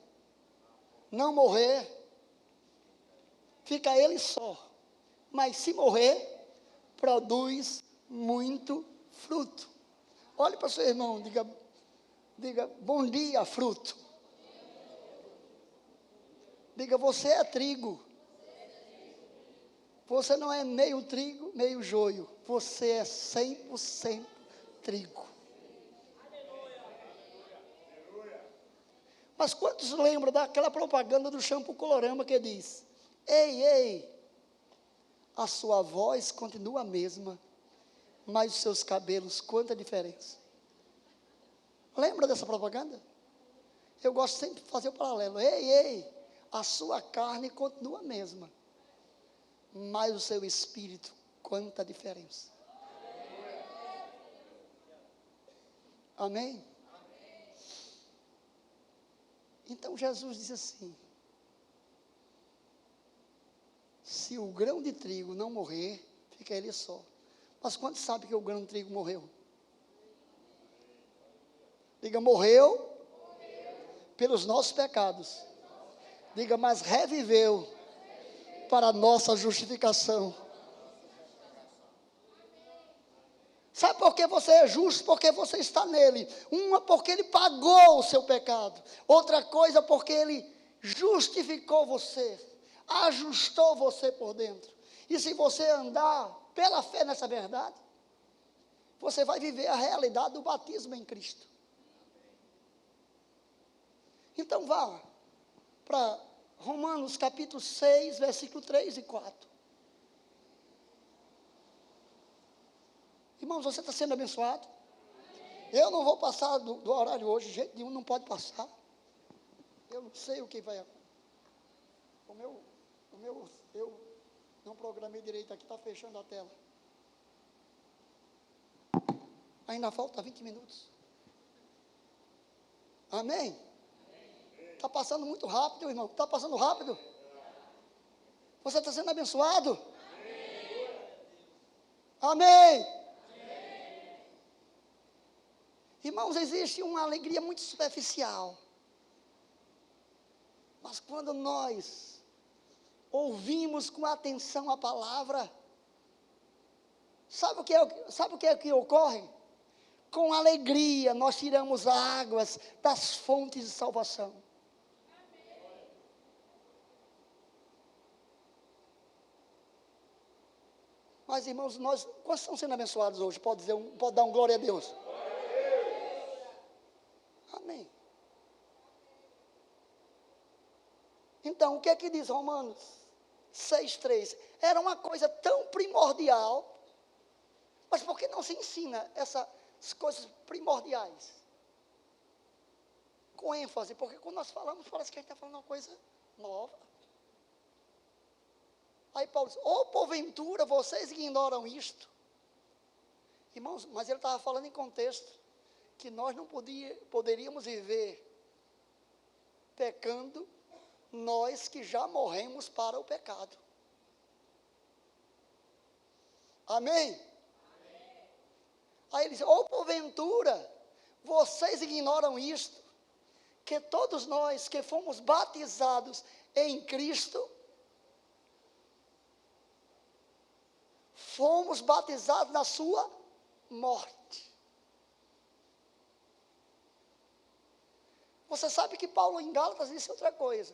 Speaker 6: não morrer, fica ele só. Mas se morrer, produz muito fruto. Olhe para o seu irmão, diga, bom dia, fruto. Diga, você é trigo. Você não é meio trigo, meio joio. Você é 100% trigo. Mas quantos lembram daquela propaganda do shampoo Colorama que diz: ei, a sua voz continua a mesma, mas os seus cabelos, quanta diferença. Lembra dessa propaganda? Eu gosto sempre de fazer o paralelo. Ei, a sua carne continua a mesma, mas o seu espírito, quanta diferença. Amém? Então Jesus disse assim: se o grão de trigo não morrer, fica ele só. Mas quantos sabem que o grão de trigo morreu? Diga, morreu pelos nossos pecados. Diga, mas reviveu para a nossa justificação. você é justo porque você está nele. Uma porque ele pagou o seu pecado. Outra coisa porque ele justificou você, ajustou você por dentro. E se você andar pela fé nessa verdade, você vai viver a realidade do batismo em Cristo. Então vá para Romanos capítulo 6, versículo 3 e 4. Irmãos, você está sendo abençoado? Eu não vou passar do horário hoje, de jeito nenhum, não pode passar. Eu não sei o que vai acontecer. Eu não programei direito aqui, está fechando a tela. Ainda falta 20 minutos. Amém? Está passando muito rápido, irmão. Está passando rápido? Você está sendo abençoado? Amém? Irmãos, existe uma alegria muito superficial. Mas quando nós ouvimos com atenção a palavra, sabe o que é que ocorre? Com alegria nós tiramos águas das fontes de salvação. Mas, irmãos, quantos estão sendo abençoados hoje? Pode dar um glória a Deus. Amém. Então, o que é que diz Romanos 6,3? Era uma coisa tão primordial, mas por que não se ensina essas coisas primordiais? Com ênfase, porque quando nós falamos, parece que a gente está falando uma coisa nova. Aí Paulo diz, ou porventura vocês ignoram isto. Irmãos, mas ele estava falando em contexto, que nós não poderíamos viver pecando, nós que já morremos para o pecado. Amém? Aí ele diz, ou porventura, vocês ignoram isto, que todos nós que fomos batizados em Cristo, fomos batizados na sua morte. Você sabe que Paulo em Gálatas disse outra coisa.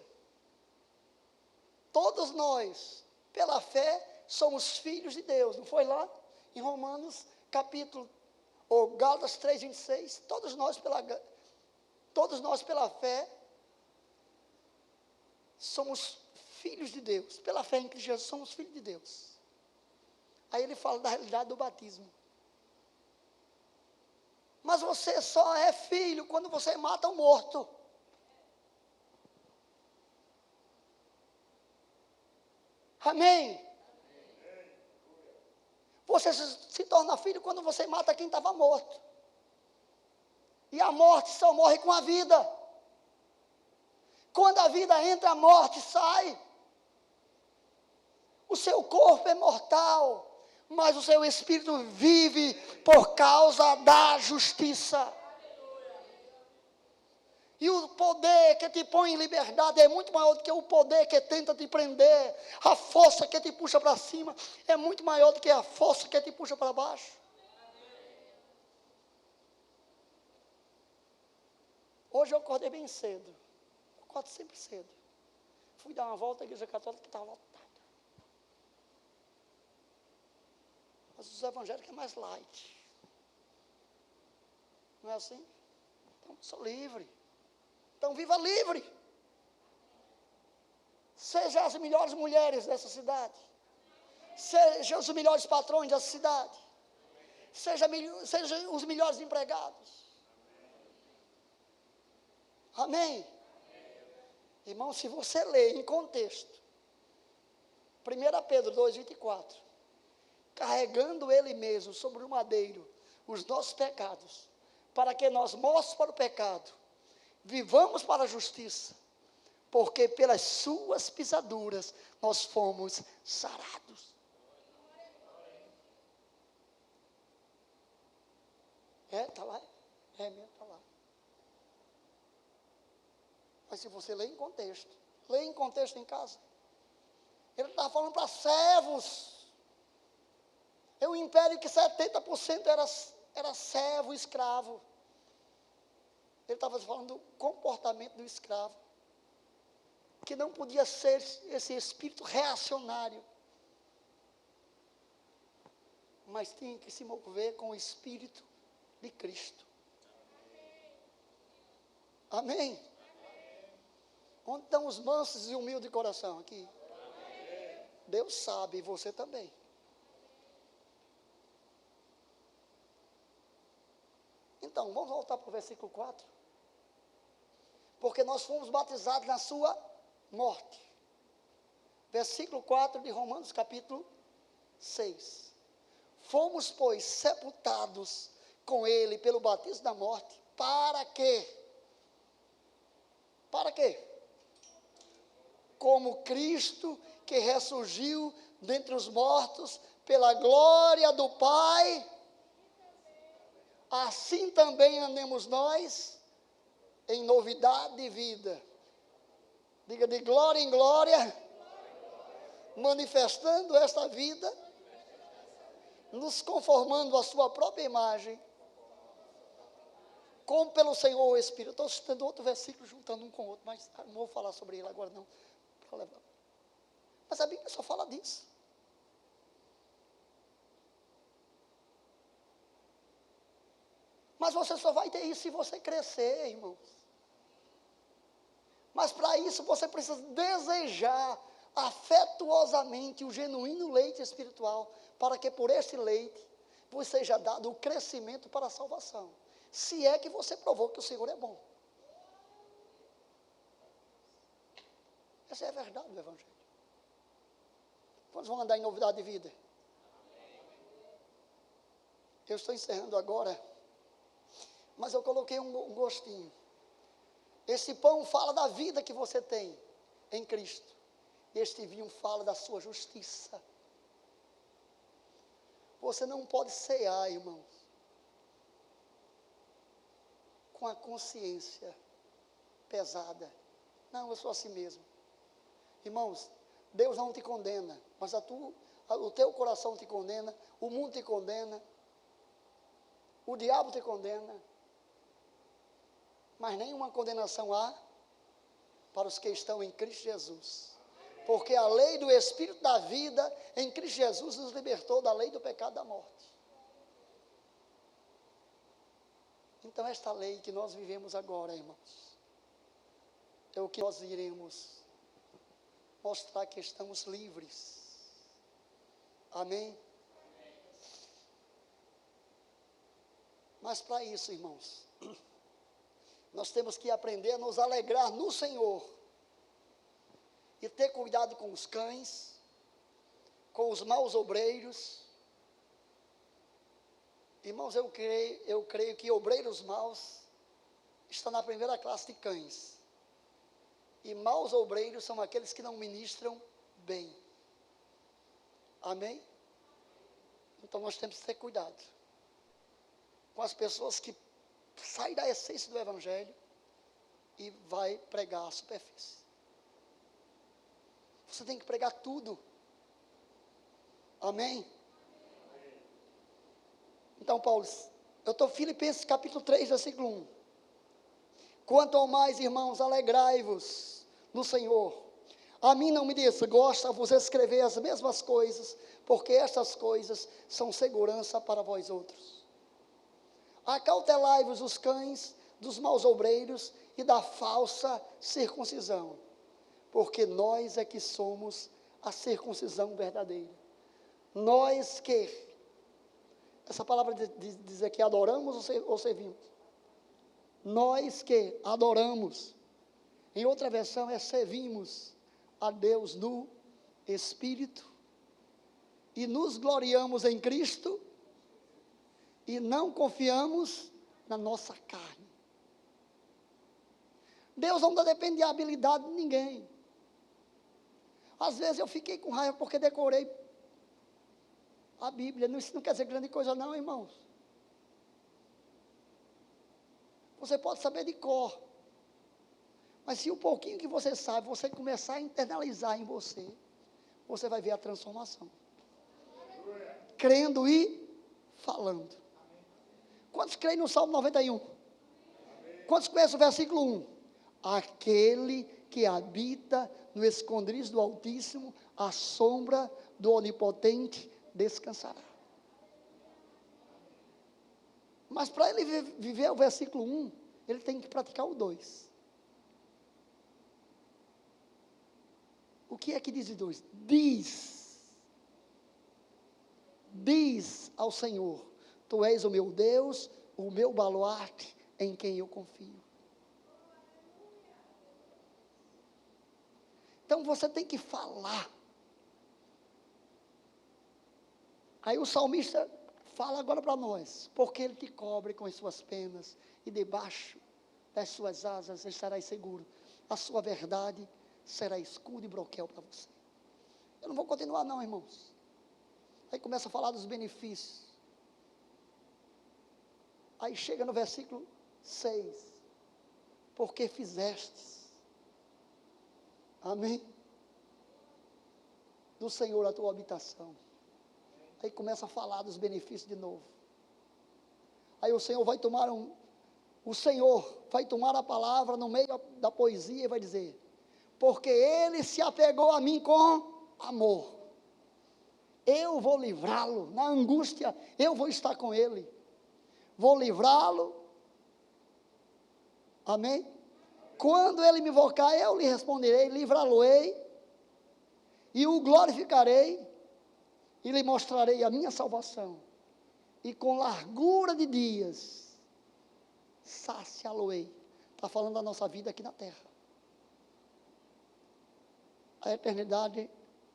Speaker 6: Todos nós, pela fé, somos filhos de Deus. Não foi lá? Em Romanos, Gálatas 3,26. Todos nós pela fé, somos filhos de Deus. Pela fé em Cristo Jesus, somos filhos de Deus. Aí ele fala da realidade do batismo. Mas você só é filho quando você mata um morto. Amém? Você se torna filho quando você mata quem estava morto. E a morte só morre com a vida. Quando a vida entra, a morte sai. O seu corpo é mortal, mas o seu espírito vive por causa da justiça. E o poder que te põe em liberdade é muito maior do que o poder que tenta te prender. A força que te puxa para cima é muito maior do que a força que te puxa para baixo. Hoje eu acordei bem cedo. Eu acordo sempre cedo. Fui dar uma volta à igreja católica que estava lotada. Mas os evangélicos é mais light. Não é assim? Então, sou livre. Então, viva livre. Seja as melhores mulheres dessa cidade. Seja os melhores patrões dessa cidade. Seja os melhores empregados. Amém? Irmão, se você ler em contexto, 1 Pedro 2,24, carregando ele mesmo sobre o madeiro os nossos pecados, para que nós mortos para o pecado, vivamos para a justiça, porque pelas suas pisaduras nós fomos sarados. Está lá? É mesmo, está lá. Mas se você lê em contexto em casa, ele estava falando para servos. É um império que 70% era era servo, escravo. Ele estava falando do comportamento do escravo, que não podia ser esse espírito reacionário, mas tinha que se mover com o espírito de Cristo. Amém? Onde estão os mansos e humildes de coração aqui? Deus sabe, e você também. Então, vamos voltar para o versículo 4. Porque nós fomos batizados na sua morte. Versículo 4 de Romanos capítulo 6. Fomos, pois, sepultados com ele pelo batismo da morte. Para quê? Para quê? Como Cristo, que ressurgiu dentre os mortos pela glória do Pai, assim também andemos nós em novidade de vida. Diga, de glória em glória, manifestando esta vida, nos conformando à sua própria imagem, como pelo Senhor o Espírito. Estou citando outro versículo, juntando um com o outro, mas não vou falar sobre ele agora não, para levar. Mas a Bíblia só fala disso. Mas você só vai ter isso se você crescer, irmãos. Mas para isso você precisa desejar afetuosamente o genuíno leite espiritual, para que por esse leite vos seja dado o crescimento para a salvação. Se é que você provou que o Senhor é bom. Essa é a verdade do Evangelho. Quantos vão andar em novidade de vida? Eu estou encerrando agora, mas eu coloquei um gostinho. Esse pão fala da vida que você tem em Cristo. Este vinho fala da sua justiça. Você não pode cear, irmãos, com a consciência pesada. Não, eu sou assim mesmo. Irmãos, Deus não te condena, mas o teu coração te condena, o mundo te condena, o diabo te condena, mas nenhuma condenação há para os que estão em Cristo Jesus, porque a lei do Espírito da vida em Cristo Jesus nos libertou da lei do pecado e da morte. Então esta lei que nós vivemos agora, irmãos, é o que nós iremos mostrar que estamos livres. Amém? Mas para isso, irmãos, nós temos que aprender a nos alegrar no Senhor e ter cuidado com os cães, com os maus obreiros. Irmãos, eu creio que obreiros maus estão na primeira classe de cães. E maus obreiros são aqueles que não ministram bem. Amém? Então nós temos que ter cuidado com as pessoas que saem da essência do Evangelho e vai pregar a superfície. Você tem que pregar tudo. Amém? Então, Paulo, eu estou em Filipenses capítulo 3, versículo 1. Quanto ao mais, irmãos, alegrai-vos no Senhor. A mim não me desgosta vos escrever as mesmas coisas, porque estas coisas são segurança para vós outros. Acautelai-vos os cães dos maus obreiros e da falsa circuncisão, porque nós é que somos a circuncisão verdadeira. Nós que, essa palavra diz aqui, adoramos ou servimos? Nós que adoramos, em outra versão é servimos a Deus no Espírito, e nos gloriamos em Cristo, e não confiamos na nossa carne. Deus não depende de habilidade de ninguém. Às vezes eu fiquei com raiva porque decorei a Bíblia. Isso não quer dizer grande coisa não, irmãos. Você pode saber de cor, mas se o pouquinho que você sabe, você começar a internalizar em você, você vai ver a transformação. Crendo e falando. Quantos creem no Salmo 91? Quantos conhecem o versículo 1? Aquele que habita no esconderijo do Altíssimo, à sombra do Onipotente descansará. Mas para ele viver o versículo 1, ele tem que praticar o 2. O que é que diz o 2? Diz ao Senhor: Tu és o meu Deus, o meu baluarte, em quem eu confio. Então você tem que falar. Aí o salmista fala agora para nós: porque ele te cobre com as suas penas, e debaixo das suas asas estarás seguro. A sua verdade será escudo e broquel para você. Eu não vou continuar não, irmãos. Aí começa a falar dos benefícios. Aí chega no versículo 6. Porque fizestes, amém, do Senhor a tua habitação. Aí começa a falar dos benefícios de novo. Aí o Senhor vai tomar a palavra no meio da poesia e vai dizer: porque ele se apegou a mim com amor. Eu vou livrá-lo na angústia, eu vou estar com ele. Vou livrá-lo. Amém? Quando ele me invocar, eu lhe responderei, livrá-lo-ei e o glorificarei e lhe mostrarei a minha salvação. E com largura de dias saciá-lo-ei. Está falando da nossa vida aqui na terra. A eternidade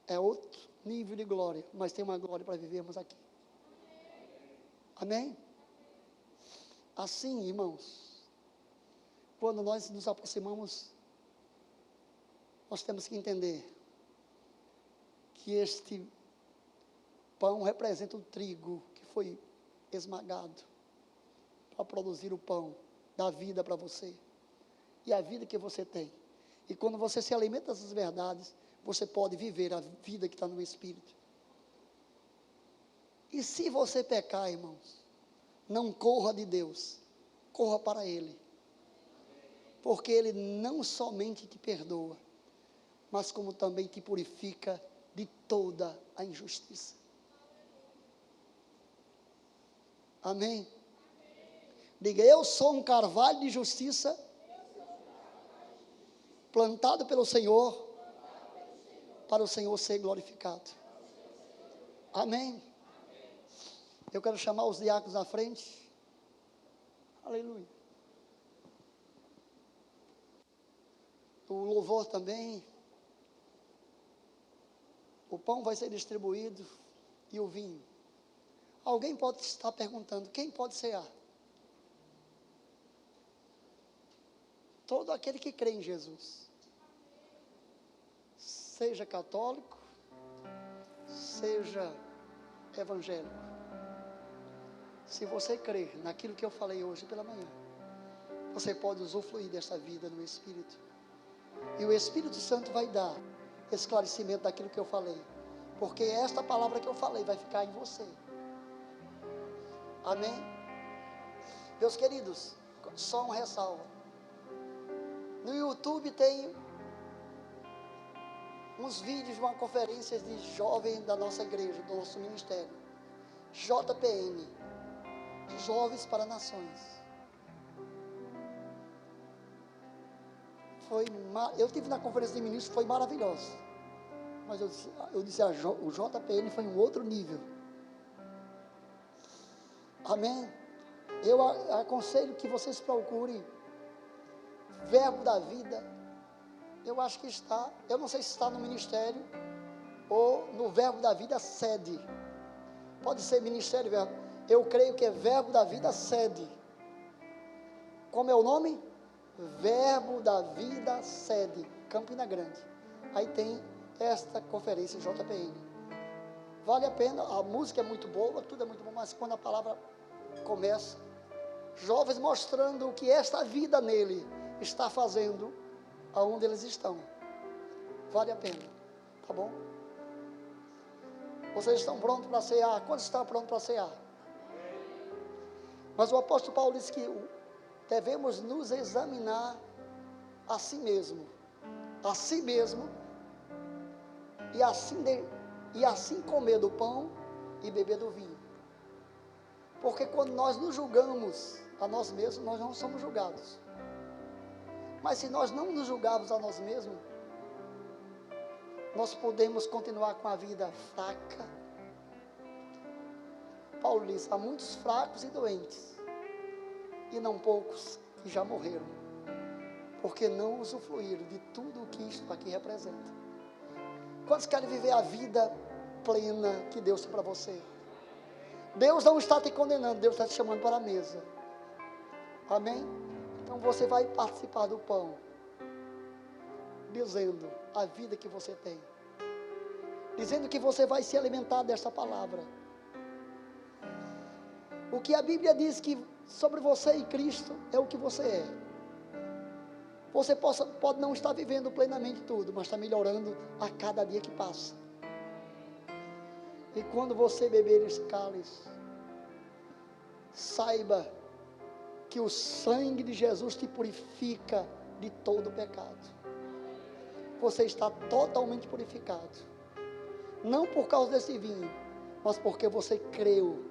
Speaker 6: é outro nível de glória, mas tem uma glória para vivermos aqui. Amém? Assim, irmãos, quando nós nos aproximamos, nós temos que entender que este pão representa o trigo que foi esmagado para produzir o pão da vida para você e a vida que você tem. E quando você se alimenta dessas verdades, você pode viver a vida que está no Espírito. E se você pecar, irmãos, não corra de Deus, corra para Ele. Porque Ele não somente te perdoa, mas como também te purifica de toda a injustiça. Amém? Diga: eu sou um carvalho de justiça, plantado pelo Senhor, para o Senhor ser glorificado. Amém? Eu quero chamar os diáconos à frente. Aleluia. O louvor também. O pão vai ser distribuído e o vinho. Alguém pode estar perguntando: quem pode cear? Todo aquele que crê em Jesus. Seja católico, seja evangélico. Se você crer naquilo que eu falei hoje pela manhã, você pode usufruir desta vida no Espírito. E o Espírito Santo vai dar esclarecimento daquilo que eu falei. Porque esta palavra que eu falei vai ficar em você. Amém? Meus queridos, só uma ressalva. No YouTube tem uns vídeos de uma conferência de jovens da nossa igreja, do nosso ministério. JPN, Jovens para Nações. Eu estive na conferência de ministros, foi maravilhoso. Mas eu disse, o JPN foi um outro nível. Amém? Eu aconselho que vocês procurem Verbo da Vida. Eu acho que está, eu não sei se está no ministério ou no Verbo da Vida sede. Pode ser ministério, verbo. Eu creio que é Verbo da Vida sede. Como é o nome? Verbo da Vida sede, Campina Grande. Aí tem esta conferência JPN. Vale a pena, a música é muito boa, tudo é muito bom, mas quando a palavra começa, jovens mostrando o que esta vida nele está fazendo aonde eles estão. Vale a pena, tá bom? Vocês estão prontos para cear? Quantos estão prontos para cear? Mas o apóstolo Paulo diz que devemos nos examinar a si mesmo, e assim comer do pão e beber do vinho. Porque quando nós nos julgamos a nós mesmos, nós não somos julgados. Mas se nós não nos julgarmos a nós mesmos, nós podemos continuar com a vida fraca. Paulo diz, há muitos fracos e doentes, e não poucos que já morreram, porque não usufruíram de tudo o que isto aqui representa. Quantos querem viver a vida plena que Deus tem para você? Deus não está te condenando, Deus está te chamando para a mesa. Amém? Então você vai participar do pão, dizendo a vida que você tem, dizendo que você vai se alimentar desta palavra. O que a Bíblia diz que sobre você e Cristo é o que você é. Você pode não estar vivendo plenamente tudo, mas está melhorando a cada dia que passa. E quando você beber esse cálice, saiba que o sangue de Jesus te purifica de todo pecado. Você está totalmente purificado. Não por causa desse vinho, mas porque você creu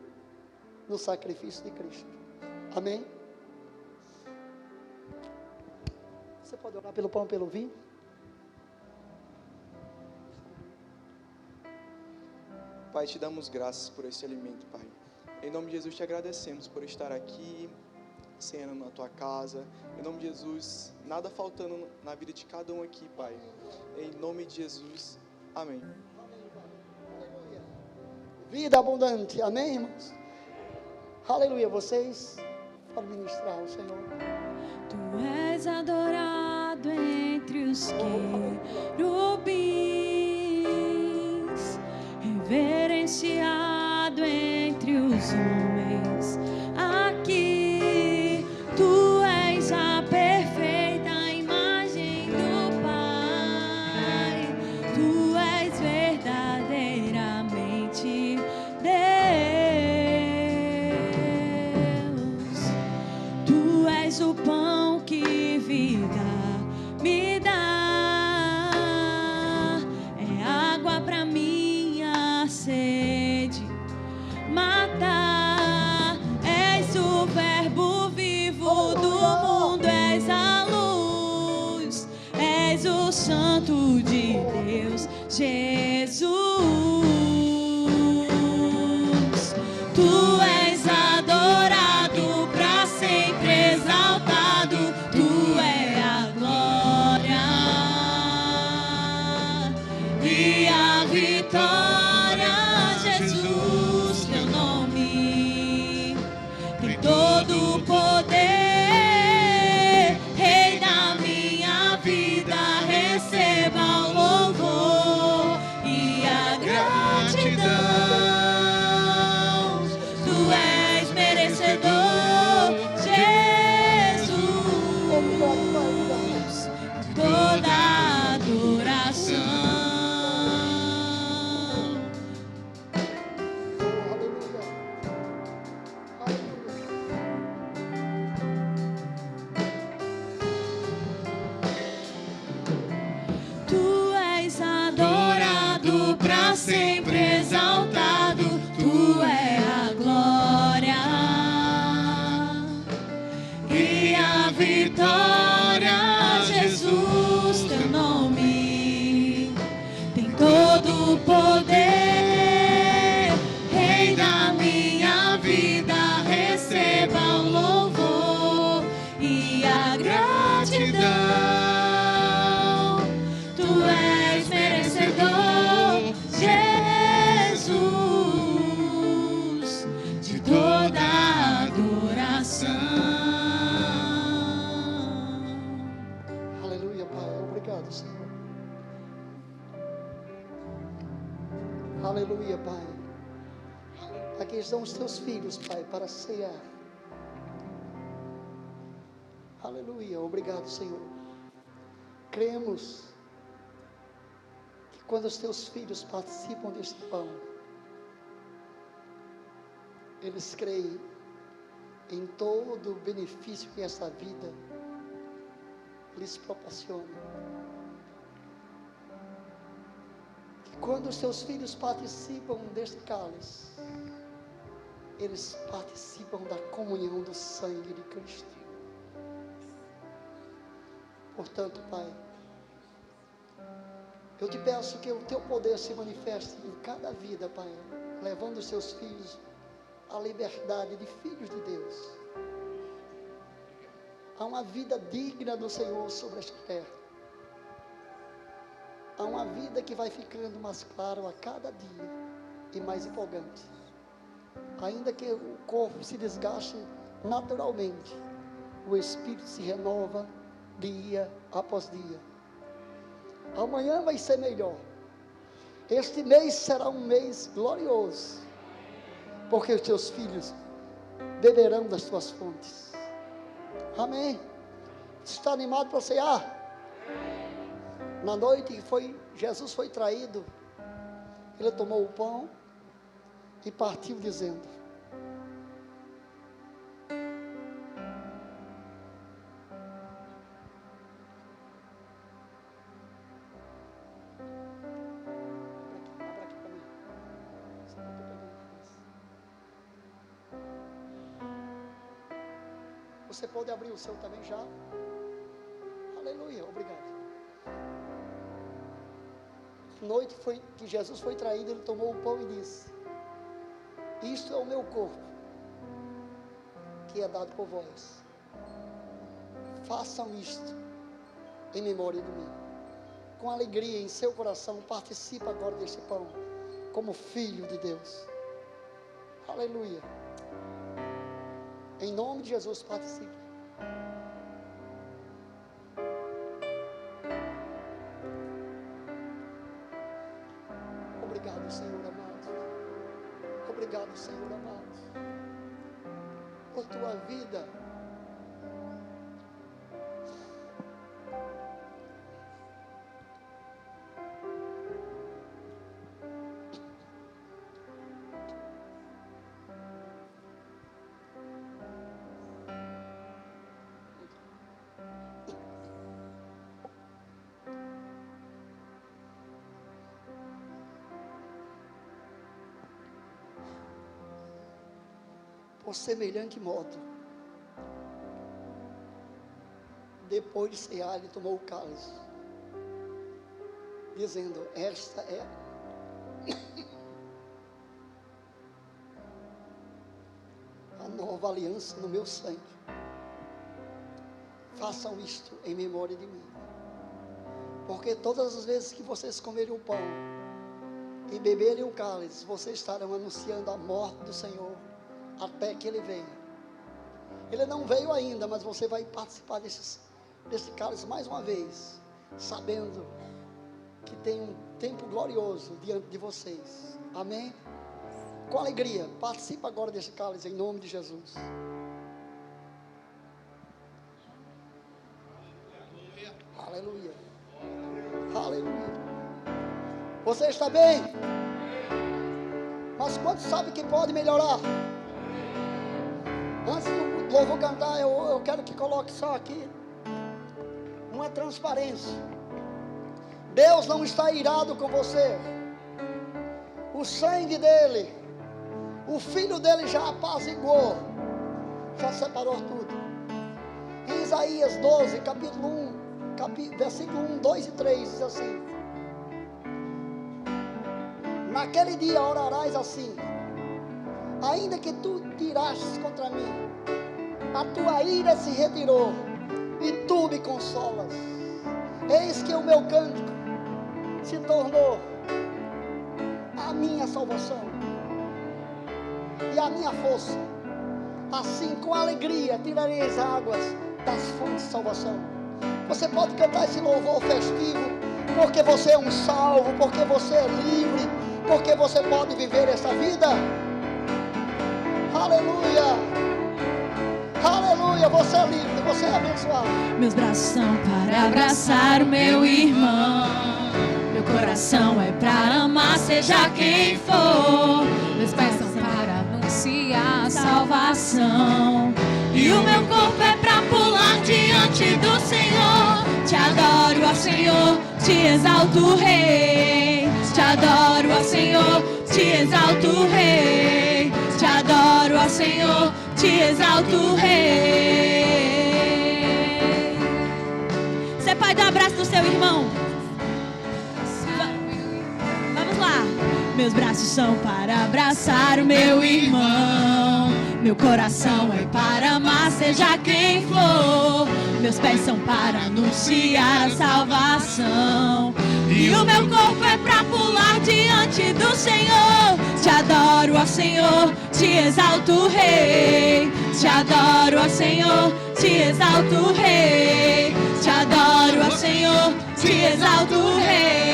Speaker 6: no sacrifício de Cristo. Amém? Você pode orar pelo pão e pelo vinho?
Speaker 7: Pai, te damos graças por esse alimento, Pai. Em nome de Jesus, te agradecemos por estar aqui, cena na tua casa. Em nome de Jesus, nada faltando na vida de cada um aqui, Pai. Em nome de Jesus, amém.
Speaker 6: Vida abundante, amém, irmãos? Aleluia, vocês podem ministrar ao Senhor.
Speaker 5: Tu és adorado entre os querubins, reverenciado entre os homens. Aqui tu és a perfeita imagem do Pai. Tu és verdadeiramente Deus. Tu és o pão que vida me dá, é água para minha sede matar. És o verbo vivo do mundo, és a luz, és o santo de Deus, Jesus. Tu és adorado, para sempre exaltado, tu é a glória e a vitória. Jesus, teu nome tem todo o poder, Rei da minha vida, receba o louvor e a gratidão. Tu és merecedor, Jesus, de toda adoração. Tu és adorado, para sempre exaltado, tu é a glória e a vitória. Jesus, teu nome tem todo o poder, Rei da minha vida, receba o louvor e a gratidão. Tu és merecedor, Jesus, de toda adoração.
Speaker 6: Aleluia, Pai. Obrigado, Senhor. Aleluia, Pai. Aqui estão os teus filhos, Pai, para cear. Aleluia. Obrigado, Senhor. Cremos que quando os teus filhos participam deste pão, eles creem em todo o benefício que essa vida lhes proporciona. Que quando os seus filhos participam deste cálice, eles participam da comunhão do sangue de Cristo. Portanto, Pai, eu te peço que o teu poder se manifeste em cada vida, Pai, levando os seus filhos à liberdade de filhos de Deus. Há uma vida digna do Senhor sobre esta terra. Há uma vida que vai ficando mais clara a cada dia e mais empolgante. Ainda que o corpo se desgaste naturalmente, o Espírito se renova dia após dia. Amanhã vai ser melhor. Este mês será um mês glorioso, porque os teus filhos beberão das tuas fontes. Amém. Você está animado para cear? Na noite que Jesus foi traído, ele tomou o pão e partiu dizendo: Você pode abrir o seu também já? Aleluia, obrigado. Noite que Jesus foi traído, ele tomou o pão e disse: isto é o meu corpo, que é dado por vós. Façam isto em memória de mim. Com alegria em seu coração, participa agora deste pão, como filho de Deus. Aleluia. Em nome de Jesus, participe. Obrigado, Senhor amado. Obrigado, Senhor amado, por tua vida. Por semelhante modo, depois de cear, ele tomou o cálice, dizendo: esta é a nova aliança no meu sangue. Façam isto em memória de mim. Porque todas as vezes que vocês comerem o pão e beberem o cálice, vocês estarão anunciando a morte do Senhor até que Ele venha. Ele não veio ainda, mas você vai participar desse cálice mais uma vez, sabendo que tem um tempo glorioso diante de vocês. Amém? Com alegria, participa agora desse cálice em nome de Jesus. Aleluia. Aleluia. Você está bem? Mas quantos sabem que pode melhorar? Antes do louvor cantar, eu quero que coloque só aqui uma transparência. Deus não está irado com você. O sangue dele, o filho dele já apaziguou, já separou tudo. Em Isaías 12, capítulo 1, versículo 1, 2 e 3 diz assim: naquele dia orarás assim: ainda que tu tirastes contra mim, a tua ira se retirou e tu me consolas. Eis que o meu cântico se tornou a minha salvação e a minha força. Assim, com alegria, tirarei as águas das fontes de salvação. Você pode cantar esse louvor festivo, porque você é um salvo, porque você é livre, porque você pode viver essa vida. Aleluia, aleluia, você é livre, você é abençoado.
Speaker 5: Meus braços são para abraçar o meu irmão, meu coração é para amar, seja quem for. Meus pés são para anunciar a salvação. E o meu corpo é pra pular diante do Senhor. Te adoro, ó Senhor, te exalto, Rei. Te adoro, ó Senhor, te exalto, Rei. Te adoro, ó Senhor, te exalto, Rei. Você pode dar um abraço no seu irmão? Vamos lá. Meus braços são para abraçar o meu irmão. Meu coração é para amar, seja quem for. Meus pés são para anunciar a salvação. E o meu corpo é para pular diante do Senhor. Te adoro, ó Senhor, te exalto, Rei. Te adoro, ó Senhor, te exalto, Rei. Te adoro, ó Senhor, te exalto, Rei.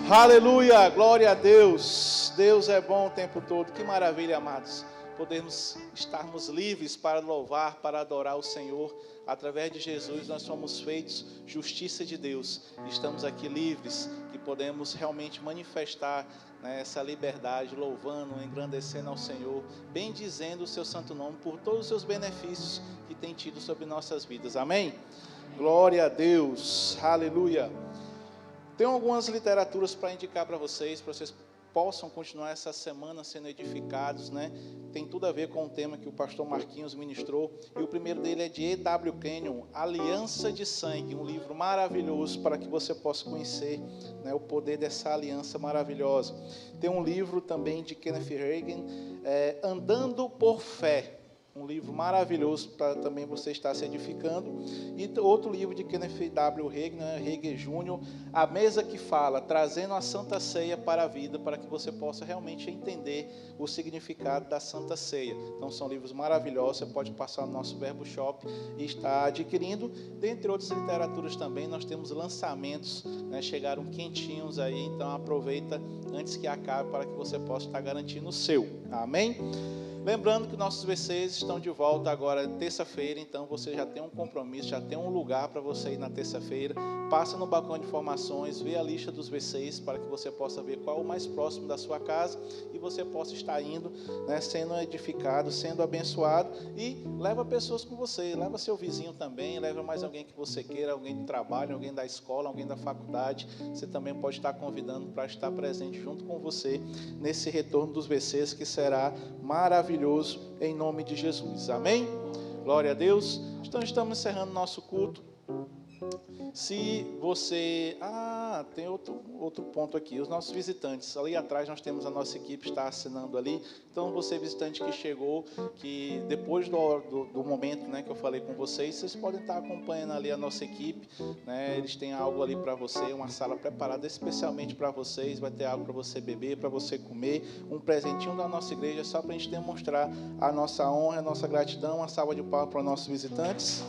Speaker 1: Aleluia, glória a Deus. Deus é bom o tempo todo. Que maravilha, amados. Podemos estarmos livres para louvar, para adorar o Senhor. Através de Jesus nós somos feitos justiça de Deus. Estamos aqui livres, que podemos realmente manifestar, né, essa liberdade, louvando, engrandecendo ao Senhor, bendizendo o seu santo nome por todos os seus benefícios que tem tido sobre nossas vidas. Amém? Glória a Deus. Aleluia. Tenho algumas literaturas para indicar para vocês possam continuar essa semana sendo edificados, né? Tem tudo a ver com o tema que o pastor Marquinhos ministrou. E o primeiro dele é de E.W. Kenyon, Aliança de Sangue, um livro maravilhoso para que você possa conhecer, né, o poder dessa aliança maravilhosa. Tem um livro também de Kenneth Hagin, Andando por Fé. Um livro maravilhoso para também você estar se edificando. E outro livro de Kenneth W. Hagin, Hagin Jr., A Mesa que Fala, trazendo a Santa Ceia para a vida, para que você possa realmente entender o significado da Santa Ceia. Então são livros maravilhosos, você pode passar no nosso Verbo Shop e estar adquirindo. Dentre outras literaturas também, nós temos lançamentos, né, chegaram quentinhos aí, então aproveita antes que acabe para que você possa estar garantindo o seu. Amém? Lembrando que nossos VCs estão de volta agora terça-feira, então você já tem um compromisso, já tem um lugar para você ir na terça-feira. Passa no balcão de informações, vê a lista dos VCs para que você possa ver qual é o mais próximo da sua casa e você possa estar indo, né, sendo edificado, sendo abençoado, e leva pessoas com você, leva seu vizinho também, leva mais alguém que você queira, alguém do trabalho, alguém da escola, alguém da faculdade. Você também pode estar convidando para estar presente junto com você nesse retorno dos VCs, que será maravilhoso em nome de Jesus. Amém? Glória a Deus. Então estamos encerrando nosso culto. Se você... tem outro ponto aqui. Os nossos visitantes. Ali atrás nós temos a nossa equipe, está assinando ali. Então você visitante que chegou, que depois do momento, né, que eu falei com vocês podem estar acompanhando ali a nossa equipe, né? Eles têm algo ali para você, uma sala preparada especialmente para vocês. Vai ter algo para você beber, para você comer, um presentinho da nossa igreja, só para a gente demonstrar a nossa honra, a nossa gratidão. Uma salva de palmas para os nossos visitantes.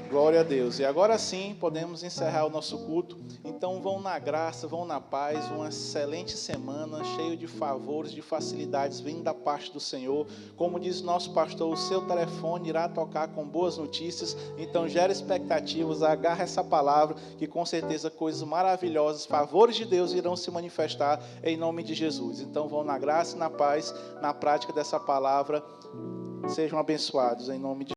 Speaker 1: Glória a Deus. E agora sim, podemos encerrar o nosso culto. Então vão na graça, vão na paz, uma excelente semana, cheio de favores, de facilidades, vindo da parte do Senhor. Como diz nosso pastor, o seu telefone irá tocar com boas notícias. Então gera expectativas, agarra essa palavra, que com certeza coisas maravilhosas, favores de Deus irão se manifestar em nome de Jesus. Então vão na graça e na paz, na prática dessa palavra. Sejam abençoados em nome de